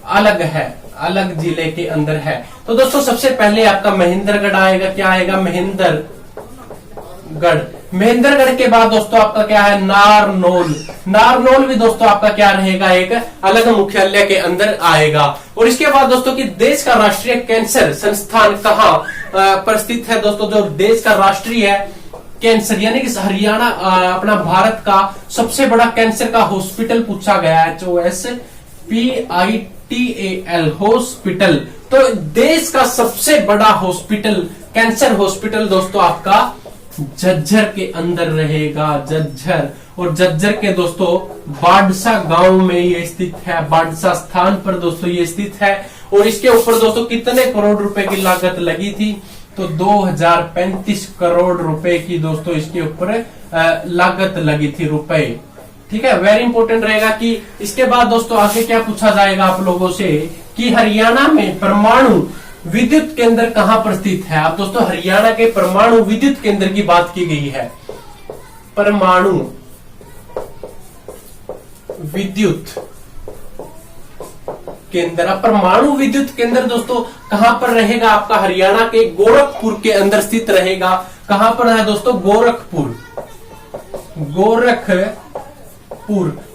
अलग है, अलग जिले के अंदर है। तो दोस्तों सबसे पहले आपका महेंद्रगढ़ आएगा। क्या आएगा, महेंद्रगढ़। महेंद्रगढ़ के बाद दोस्तों आपका क्या है, नारनौल। नारनौल भी दोस्तों आपका क्या रहेगा, एक अलग मुख्यालय के अंदर आएगा। और इसके बाद दोस्तों कि देश का राष्ट्रीय कैंसर संस्थान कहाँ पर स्थित है दोस्तों। जो देश का राष्ट्रीय कैंसर यानी कि हरियाणा अपना भारत का सबसे बड़ा कैंसर का हॉस्पिटल पूछा गया है, HOSPITAL हॉस्पिटल। तो देश का सबसे बड़ा हॉस्पिटल, कैंसर हॉस्पिटल दोस्तों आपका झज्जर के अंदर रहेगा, झज्जर। और झज्जर के दोस्तों बाडसा गांव में ये स्थित है, बाडसा स्थान पर दोस्तों ये स्थित है। और इसके ऊपर दोस्तों कितने करोड़ रुपए की लागत लगी थी, तो 2035 करोड़ रुपए की दोस्तों इसके ऊपर लागत लगी थी, रुपए। ठीक है, वेरी इंपॉर्टेंट रहेगा कि इसके बाद दोस्तों आगे क्या पूछा जाएगा आप लोगों से कि हरियाणा में परमाणु विद्युत केंद्र कहां पर स्थित है। अब दोस्तों हरियाणा के परमाणु विद्युत केंद्र की बात की गई है, परमाणु विद्युत केंद्र। परमाणु विद्युत केंद्र दोस्तों कहां पर रहेगा आपका, हरियाणा के गोरखपुर के अंदर स्थित रहेगा। कहां पर है दोस्तों, गोरखपुर, गोरखपुर।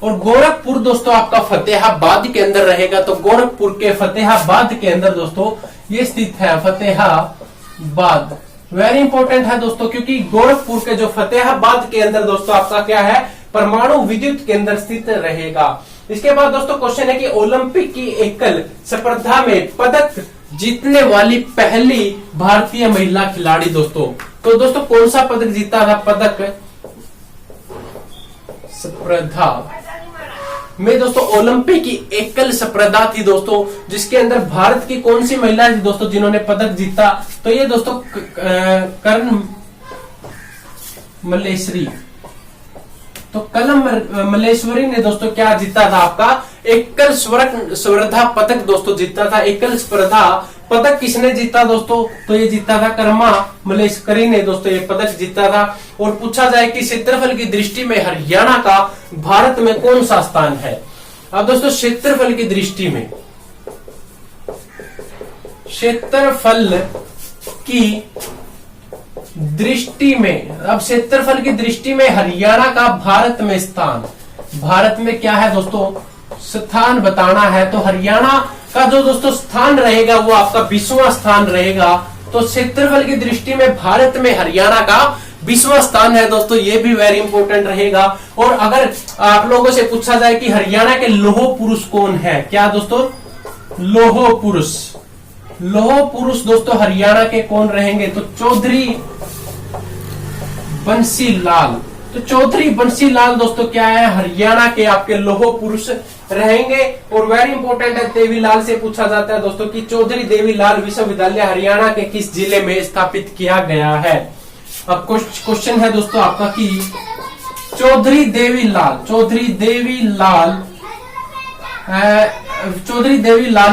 और गोरखपुर दोस्तों आपका फतेहाबाद के अंदर रहेगा। तो गोरखपुर के फतेहाबाद के अंदर दोस्तों ये स्थित है, फतेहाबाद। वेरी इंपॉर्टेंट है दोस्तों, क्योंकि गोरखपुर के जो फतेहाबाद के अंदर दोस्तों आपका क्या है, परमाणु विद्युत केंद्र स्थित रहेगा। इसके बाद दोस्तों क्वेश्चन है कि ओलंपिक की एकल स्पर्धा में पदक जीतने वाली पहली भारतीय महिला खिलाड़ी दोस्तों। तो दोस्तों कौन सा पदक जीता था, पदक स्पर्धा में दोस्तों ओलंपिक की एकल स्पर्धा थी दोस्तों, जिसके अंदर भारत की कौन सी महिला थी दोस्तों जिन्होंने पदक जीता। तो ये दोस्तों कर्ण मल्लेश्वरी, तो कलम मल्लेश्वरी ने दोस्तों क्या जीता था, आपका एकल स्पर्धा पदक दोस्तों जीता था। एकल स्पर्धा पदक किसने जीता दोस्तों, तो ये जीता था कर्मा मल्लेश्वरी ने दोस्तों ये पदक जीता था। और पूछा जाए कि क्षेत्रफल की दृष्टि में हरियाणा का भारत में कौन सा स्थान है। अब दोस्तों क्षेत्रफल की दृष्टि में, क्षेत्रफल की दृष्टि में, अब क्षेत्रफल की दृष्टि में हरियाणा का भारत में स्थान, भारत में क्या है दोस्तों, स्थान बताना है। तो हरियाणा का जो दोस्तों स्थान रहेगा वो आपका 20वां स्थान रहेगा। तो क्षेत्रफल की दृष्टि में भारत में हरियाणा का 20वां स्थान है दोस्तों, ये भी वेरी इंपॉर्टेंट रहेगा। और अगर आप लोगों से पूछा जाए कि हरियाणा के लौह पुरुष कौन है, क्या दोस्तों, लोह पुरुष। लोह पुरुष दोस्तों हरियाणा के कौन रहेंगे? तो चौधरी बंसी लाल। तो चौधरी बंसी लाल दोस्तों क्या है? हरियाणा के आपके लोह पुरुष रहेंगे। और वेरी इंपॉर्टेंट है, देवीलाल से पूछा जाता है दोस्तों कि चौधरी देवीलाल विश्वविद्यालय हरियाणा के किस जिले में स्थापित किया गया है? अब क्वेश्चन है दोस्तों आपका कि चौधरी देवीलाल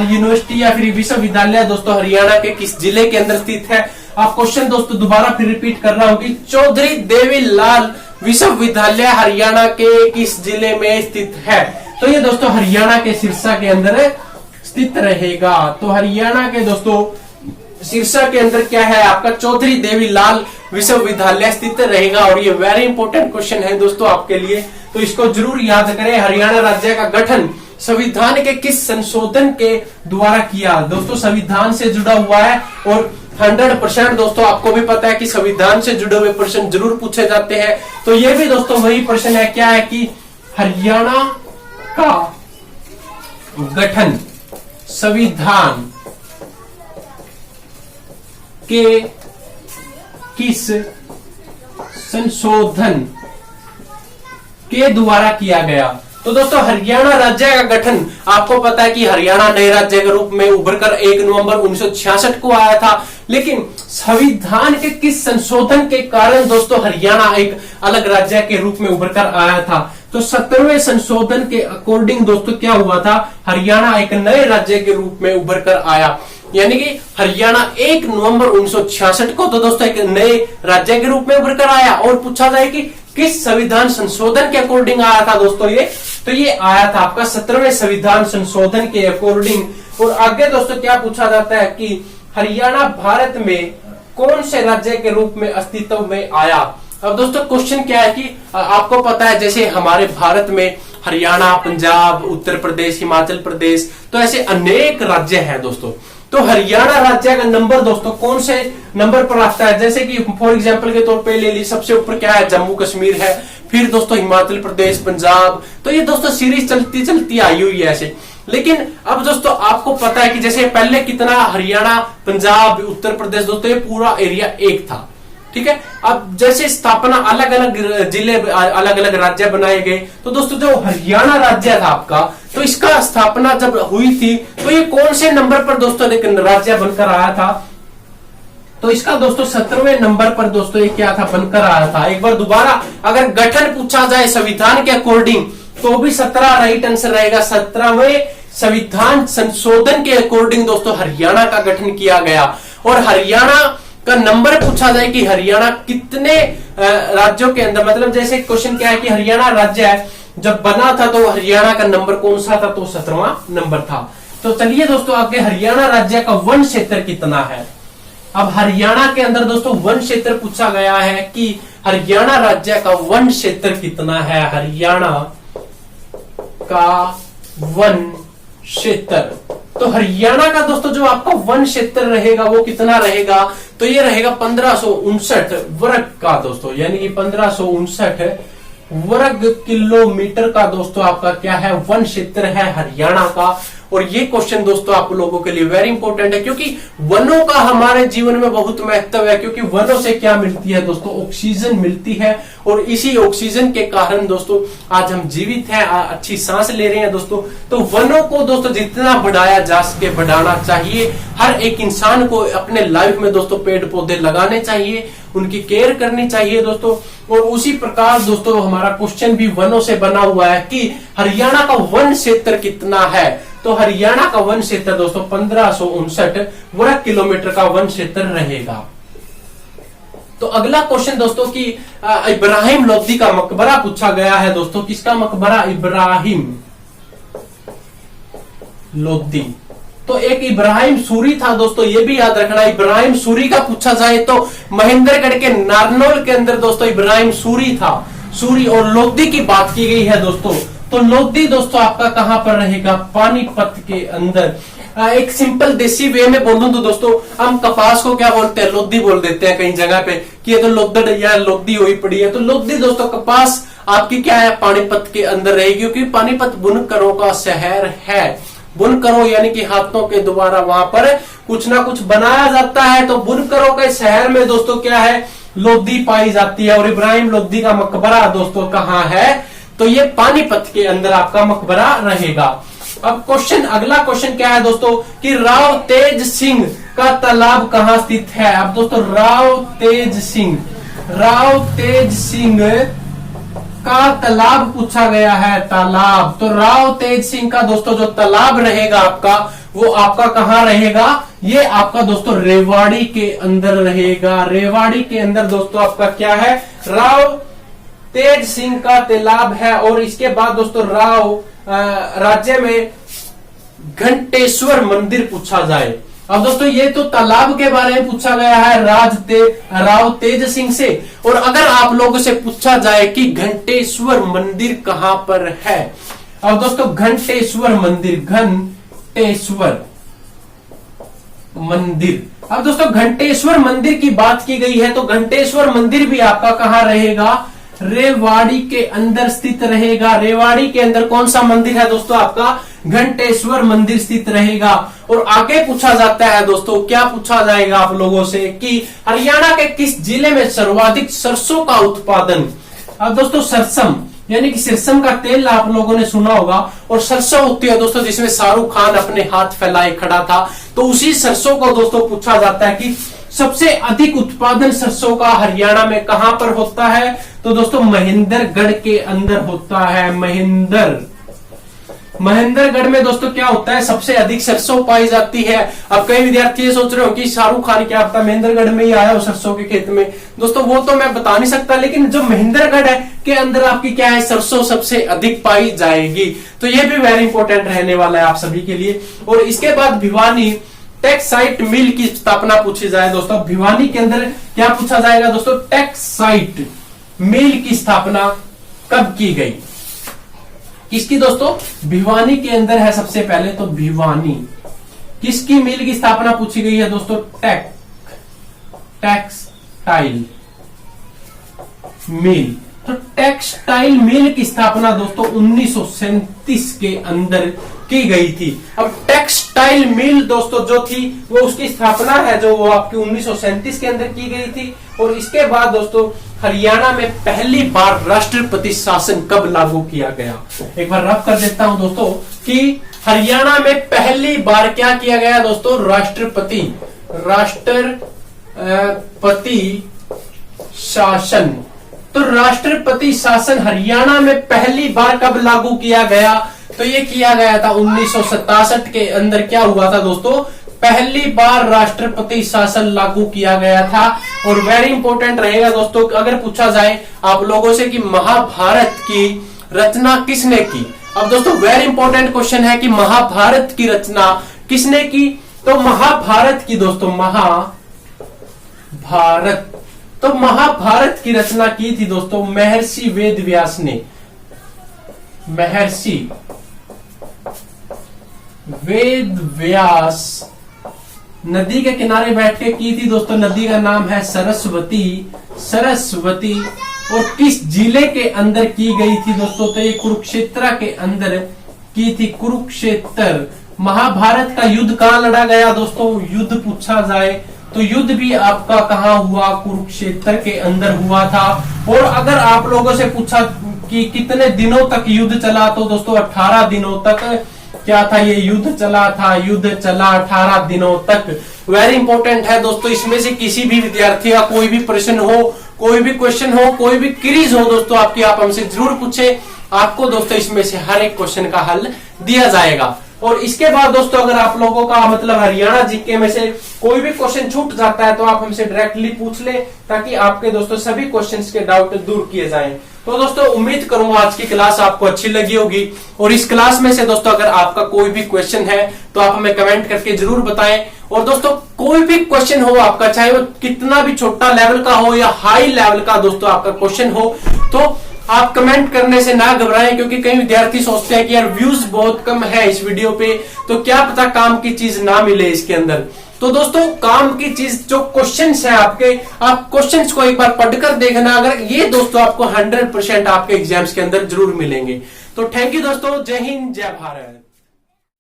यूनिवर्सिटी या फिर विश्वविद्यालय दोस्तों हरियाणा के किस जिले के अंदर स्थित है? आप क्वेश्चन दोस्तों दोबारा फिर रिपीट कर रहा हूं कि चौधरी देवीलाल विश्वविद्यालय हरियाणा के किस जिले में स्थित है? तो ये दोस्तों हरियाणा के सिरसा के अंदर स्थित रहेगा। तो हरियाणा के दोस्तों सिरसा के अंदर क्या है आपका? चौधरी देवीलाल विश्वविद्यालय स्थित रहेगा। और ये वेरी इंपॉर्टेंट क्वेश्चन है दोस्तों आपके लिए, तो इसको जरूर याद करें। हरियाणा राज्य का गठन संविधान के किस संशोधन के द्वारा किया? दोस्तों संविधान से जुड़ा हुआ है और 100% दोस्तों आपको भी पता है कि संविधान से जुड़े हुए प्रश्न जरूर पूछे जाते हैं। तो ये भी दोस्तों वही प्रश्न है, क्या है कि हरियाणा का गठन संविधान के किस संशोधन के द्वारा किया गया? तो दोस्तों हरियाणा राज्य का गठन आपको पता है कि हरियाणा नए राज्य के रूप में उभरकर 1 नवंबर 1966 को आया था। लेकिन संविधान के किस संशोधन के कारण दोस्तों हरियाणा एक अलग राज्य के रूप में उभरकर आया था? तो 17वें संशोधन के अकॉर्डिंग दोस्तों क्या हुआ था? हरियाणा एक नए राज्य के रूप में उभरकर आया। यानी कि हरियाणा 1 नवंबर 1966 को तो दोस्तों एक नए राज्य के रूप में उभर कर आया। और पूछा जाए कि किस संविधान संशोधन के अकॉर्डिंग आया था दोस्तों ये? तो ये आया था आपका 17वें संविधान संशोधन के अकॉर्डिंग। और आगे दोस्तों क्या पूछा जाता है कि हरियाणा भारत में कौन से राज्य के रूप में अस्तित्व में आया? अब दोस्तों क्वेश्चन क्या है कि आपको पता है जैसे हमारे भारत में हरियाणा, पंजाब, उत्तर प्रदेश, हिमाचल प्रदेश, तो ऐसे अनेक राज्य हैं दोस्तों। तो हरियाणा राज्य का नंबर दोस्तों कौन से नंबर पर आता है? जैसे कि फॉर एग्जांपल के तौर पे ले ली, सबसे ऊपर क्या है? जम्मू कश्मीर है, फिर दोस्तों हिमाचल प्रदेश, पंजाब। तो ये दोस्तों सीरीज चलती चलती आई हुई है ऐसे। लेकिन अब दोस्तों आपको पता है कि जैसे पहले कितना हरियाणा, पंजाब, उत्तर प्रदेश दोस्तों ये पूरा एरिया एक था, ठीक है। अब जैसे स्थापना अलग अलग जिले, अलग अलग राज्य बनाए गए, तो दोस्तों जो हरियाणा राज्य था आपका, तो इसका स्थापना जब हुई थी तो ये कौन से नंबर पर दोस्तों एक राज्य बनकर आया था? तो इसका दोस्तों 17वें नंबर पर दोस्तों ये क्या था? बनकर आया था। एक बार दोबारा अगर गठन पूछा जाए संविधान के अकॉर्डिंग तो भी 17 राइट आंसर रहेगा। 17वें संविधान संशोधन के अकॉर्डिंग दोस्तों हरियाणा का गठन किया गया। और हरियाणा का नंबर पूछा जाए कि हरियाणा कितने राज्यों के अंदर, मतलब जैसे क्वेश्चन क्या है कि हरियाणा राज्य है जब बना था तो हरियाणा का नंबर कौन सा था? तो 17वां नंबर था। तो चलिए दोस्तों आगे हरियाणा राज्य का वन क्षेत्र कितना है? अब हरियाणा के अंदर दोस्तों वन क्षेत्र पूछा गया है कि हरियाणा राज्य का वन क्षेत्र कितना है? हरियाणा का वन क्षेत्र, तो हरियाणा का दोस्तों जो आपका वन क्षेत्र रहेगा वो कितना रहेगा? तो ये रहेगा 1559 वर्ग का दोस्तों, यानी कि 1559 वर्ग किलोमीटर का दोस्तों आपका क्या है? वन क्षेत्र है हरियाणा का। और ये क्वेश्चन दोस्तों आप लोगों के लिए वेरी इंपॉर्टेंट है, क्योंकि वनों का हमारे जीवन में बहुत महत्व है। क्योंकि वनों से क्या मिलती है दोस्तों? ऑक्सीजन मिलती है। और इसी ऑक्सीजन के कारण दोस्तों आज हम जीवित हैं, अच्छी सांस ले रहे हैं दोस्तों। तो वनों को दोस्तों जितना बढ़ाया जा सके बढ़ाना चाहिए। हर एक इंसान को अपने लाइफ में दोस्तों पेड़ पौधे लगाने चाहिए, उनकी केयर करनी चाहिए दोस्तों। और उसी प्रकार दोस्तों हमारा क्वेश्चन भी वनों से बना हुआ है कि हरियाणा का वन क्षेत्र कितना है? तो हरियाणा का वन क्षेत्र दोस्तों 1559 वर्ग किलोमीटर का वन क्षेत्र रहेगा। तो अगला क्वेश्चन दोस्तों कि इब्राहिम लोदी का मकबरा पूछा गया है दोस्तों। किसका मकबरा? इब्राहिम लोदी। तो एक इब्राहिम सूरी था दोस्तों, ये भी याद रखना। इब्राहिम सूरी का पूछा जाए तो महेंद्रगढ़ के नारनौल के अंदर दोस्तों इब्राहिम सूरी था। सूरी और लोदी की बात की गई है दोस्तों। तो लोदी दोस्तों आपका कहां पर रहेगा? पानीपत के अंदर। एक सिंपल देसी वे में बोलूं तो दोस्तों हम कपास को क्या बोलते हैं? लोदी बोल देते हैं कई जगह पे कि ये तो लोदड़ या लोदी हुई पड़ी है। तो लोदी दोस्तों कपास आपकी क्या है? पानीपत के अंदर रहेगी, क्योंकि पानीपत बुनकरों का शहर है। बुनकरों यानी कि हाथों के द्वारा वहां पर कुछ ना कुछ बनाया जाता है। तो बुनकरों के शहर में दोस्तों क्या है, लोधी पाई जाती है। और इब्राहिम लोधी का मकबरा दोस्तों कहाँ है, तो ये पानीपत के अंदर आपका मकबरा रहेगा। अब क्वेश्चन, अगला क्वेश्चन क्या है दोस्तों कि राव तेज सिंह का तालाब कहाँ स्थित है। अब दोस्तों राव तेज सिंह का तालाब पूछा गया है, तालाब। तो राव तेज सिंह का दोस्तों जो तालाब रहेगा आपका, वो आपका कहाँ रहेगा, ये आपका दोस्तों रेवाड़ी के अंदर रहेगा। रेवाड़ी के अंदर दोस्तों आपका क्या है, राव तेज सिंह का तालाब है। और इसके बाद दोस्तों राज्य में घंटेश्वर मंदिर पूछा जाए। अब दोस्तों ये तो तालाब के बारे में पूछा गया है राव तेज सिंह से। और अगर आप लोगों से पूछा जाए कि घंटेश्वर मंदिर कहां पर है, अब दोस्तों घंटेश्वर मंदिर, अब दोस्तों घंटेश्वर मंदिर की बात की गई है तो घंटेश्वर मंदिर भी आपका कहां रहेगा, रेवाड़ी के अंदर स्थित रहेगा। रेवाड़ी के अंदर कौन सा मंदिर है दोस्तों, आपका घंटेश्वर मंदिर स्थित रहेगा। और आगे पूछा जाता है दोस्तों, क्या पूछा जाएगा आप लोगों से कि हरियाणा के किस जिले में सर्वाधिक सरसों का उत्पादन। अब दोस्तों सरसम यानी कि सिरसम का तेल आप लोगों ने सुना होगा। और सरसों होती है दोस्तों जिसमें शाहरुख खान अपने हाथ फैलाए खड़ा था, तो उसी सरसों को दोस्तों पूछा जाता है कि सबसे अधिक उत्पादन सरसों का हरियाणा में कहां पर होता है। तो दोस्तों महेंद्रगढ़ के अंदर होता है। महेंद्रगढ़ में दोस्तों क्या होता है, सबसे अधिक सरसों पाई जाती है। अब कई विद्यार्थी ये सोच रहे हो कि शाहरुख खान क्या पता महेंद्रगढ़ में ही आया हो सरसों के खेत में। दोस्तों वो तो मैं बता नहीं सकता, लेकिन जो महेंद्रगढ़ है के अंदर आपकी क्या है, सरसों सबसे अधिक पाई जाएगी। तो ये भी वेरी इंपॉर्टेंट रहने वाला है आप सभी के लिए। और इसके बाद भिवानी टेक्साइट मिल की स्थापना पूछी जाए दोस्तों। भिवानी के अंदर क्या पूछा जाएगा दोस्तों, टेक्साइट मिल की स्थापना कब की गई, किसकी दोस्तों, भिवानी के अंदर है सबसे पहले। तो भिवानी किसकी मिल की स्थापना पूछी गई है दोस्तों, टेक्सटाइल मिल। तो टेक्सटाइल मिल की स्थापना दोस्तों 1937 के अंदर की गई थी। अब टेक्सटाइल मिल दोस्तों जो थी वो उसकी स्थापना है जो वो आपकी 1937 के अंदर की गई थी। और इसके बाद दोस्तों हरियाणा में पहली बार राष्ट्रपति शासन कब लागू किया गया, एक बार रफ कर देता हूं दोस्तों कि हरियाणा में पहली बार क्या किया गया दोस्तों, राष्ट्रपति शासन। तो राष्ट्रपति शासन हरियाणा में पहली बार कब लागू किया गया, तो ये किया गया था 1967 के अंदर। क्या हुआ था दोस्तों, पहली बार राष्ट्रपति शासन लागू किया गया था। और वेरी इंपॉर्टेंट रहेगा दोस्तों अगर पूछा जाए आप लोगों से कि महाभारत की रचना किसने की। अब दोस्तों वेरी इंपॉर्टेंट क्वेश्चन है कि महाभारत की रचना किसने की। तो महाभारत की दोस्तों महाभारत की रचना की थी दोस्तों महर्षि वेदव्यास ने। महर्षि वेदव्यास नदी के किनारे बैठ के की थी दोस्तों। नदी का नाम है सरस्वती। और किस जिले के अंदर की गई थी दोस्तों, तो ये कुरुक्षेत्र के अंदर की थी, कुरुक्षेत्र। महाभारत का युद्ध कहां लड़ा गया दोस्तों, युद्ध पूछा जाए तो युद्ध भी आपका कहां हुआ, कुरुक्षेत्र के अंदर हुआ था। और अगर आप लोगों से पूछा कि कितने दिनों तक युद्ध चला, तो दोस्तों 18 दिनों तक क्या था, ये युद्ध चला था। युद्ध चला 18 दिनों तक। वेरी इंपॉर्टेंट है दोस्तों, इसमें से किसी भी विद्यार्थी का कोई भी प्रश्न हो, कोई भी क्वेश्चन हो, कोई भी क्विज हो दोस्तों आपकी, आप हमसे जरूर पूछे। आपको दोस्तों इसमें से हर एक क्वेश्चन का हल दिया जाएगा। और इसके बाद दोस्तों अगर आप लोगों का मतलब हरियाणा जीके में से कोई भी क्वेश्चन छूट जाता है तो आप हमसे डायरेक्टली पूछ ले, ताकि आपके दोस्तों सभी क्वेश्चंस के डाउट दूर किए जाएं। तो दोस्तों उम्मीद करूंगा आज की क्लास आपको अच्छी लगी होगी। और इस क्लास में से दोस्तों अगर आपका कोई भी क्वेश्चन है तो आप हमें कमेंट करके जरूर बताएं। और दोस्तों कोई भी क्वेश्चन हो आपका, चाहे वो कितना भी छोटा लेवल का हो या हाई लेवल का दोस्तों आपका क्वेश्चन हो, तो आप कमेंट करने से ना घबराएं, क्योंकि कई विद्यार्थी सोचते हैं कि यार व्यूज बहुत कम है इस वीडियो पे, तो क्या पता काम की चीज ना मिले इसके अंदर। तो दोस्तों काम की चीज जो क्वेश्चंस है आपके, आप क्वेश्चंस को एक बार पढ़कर देखना, अगर ये दोस्तों आपको 100% आपके एग्जाम्स के अंदर जरूर मिलेंगे। तो थैंक यू दोस्तों, जय हिंद जय भारत।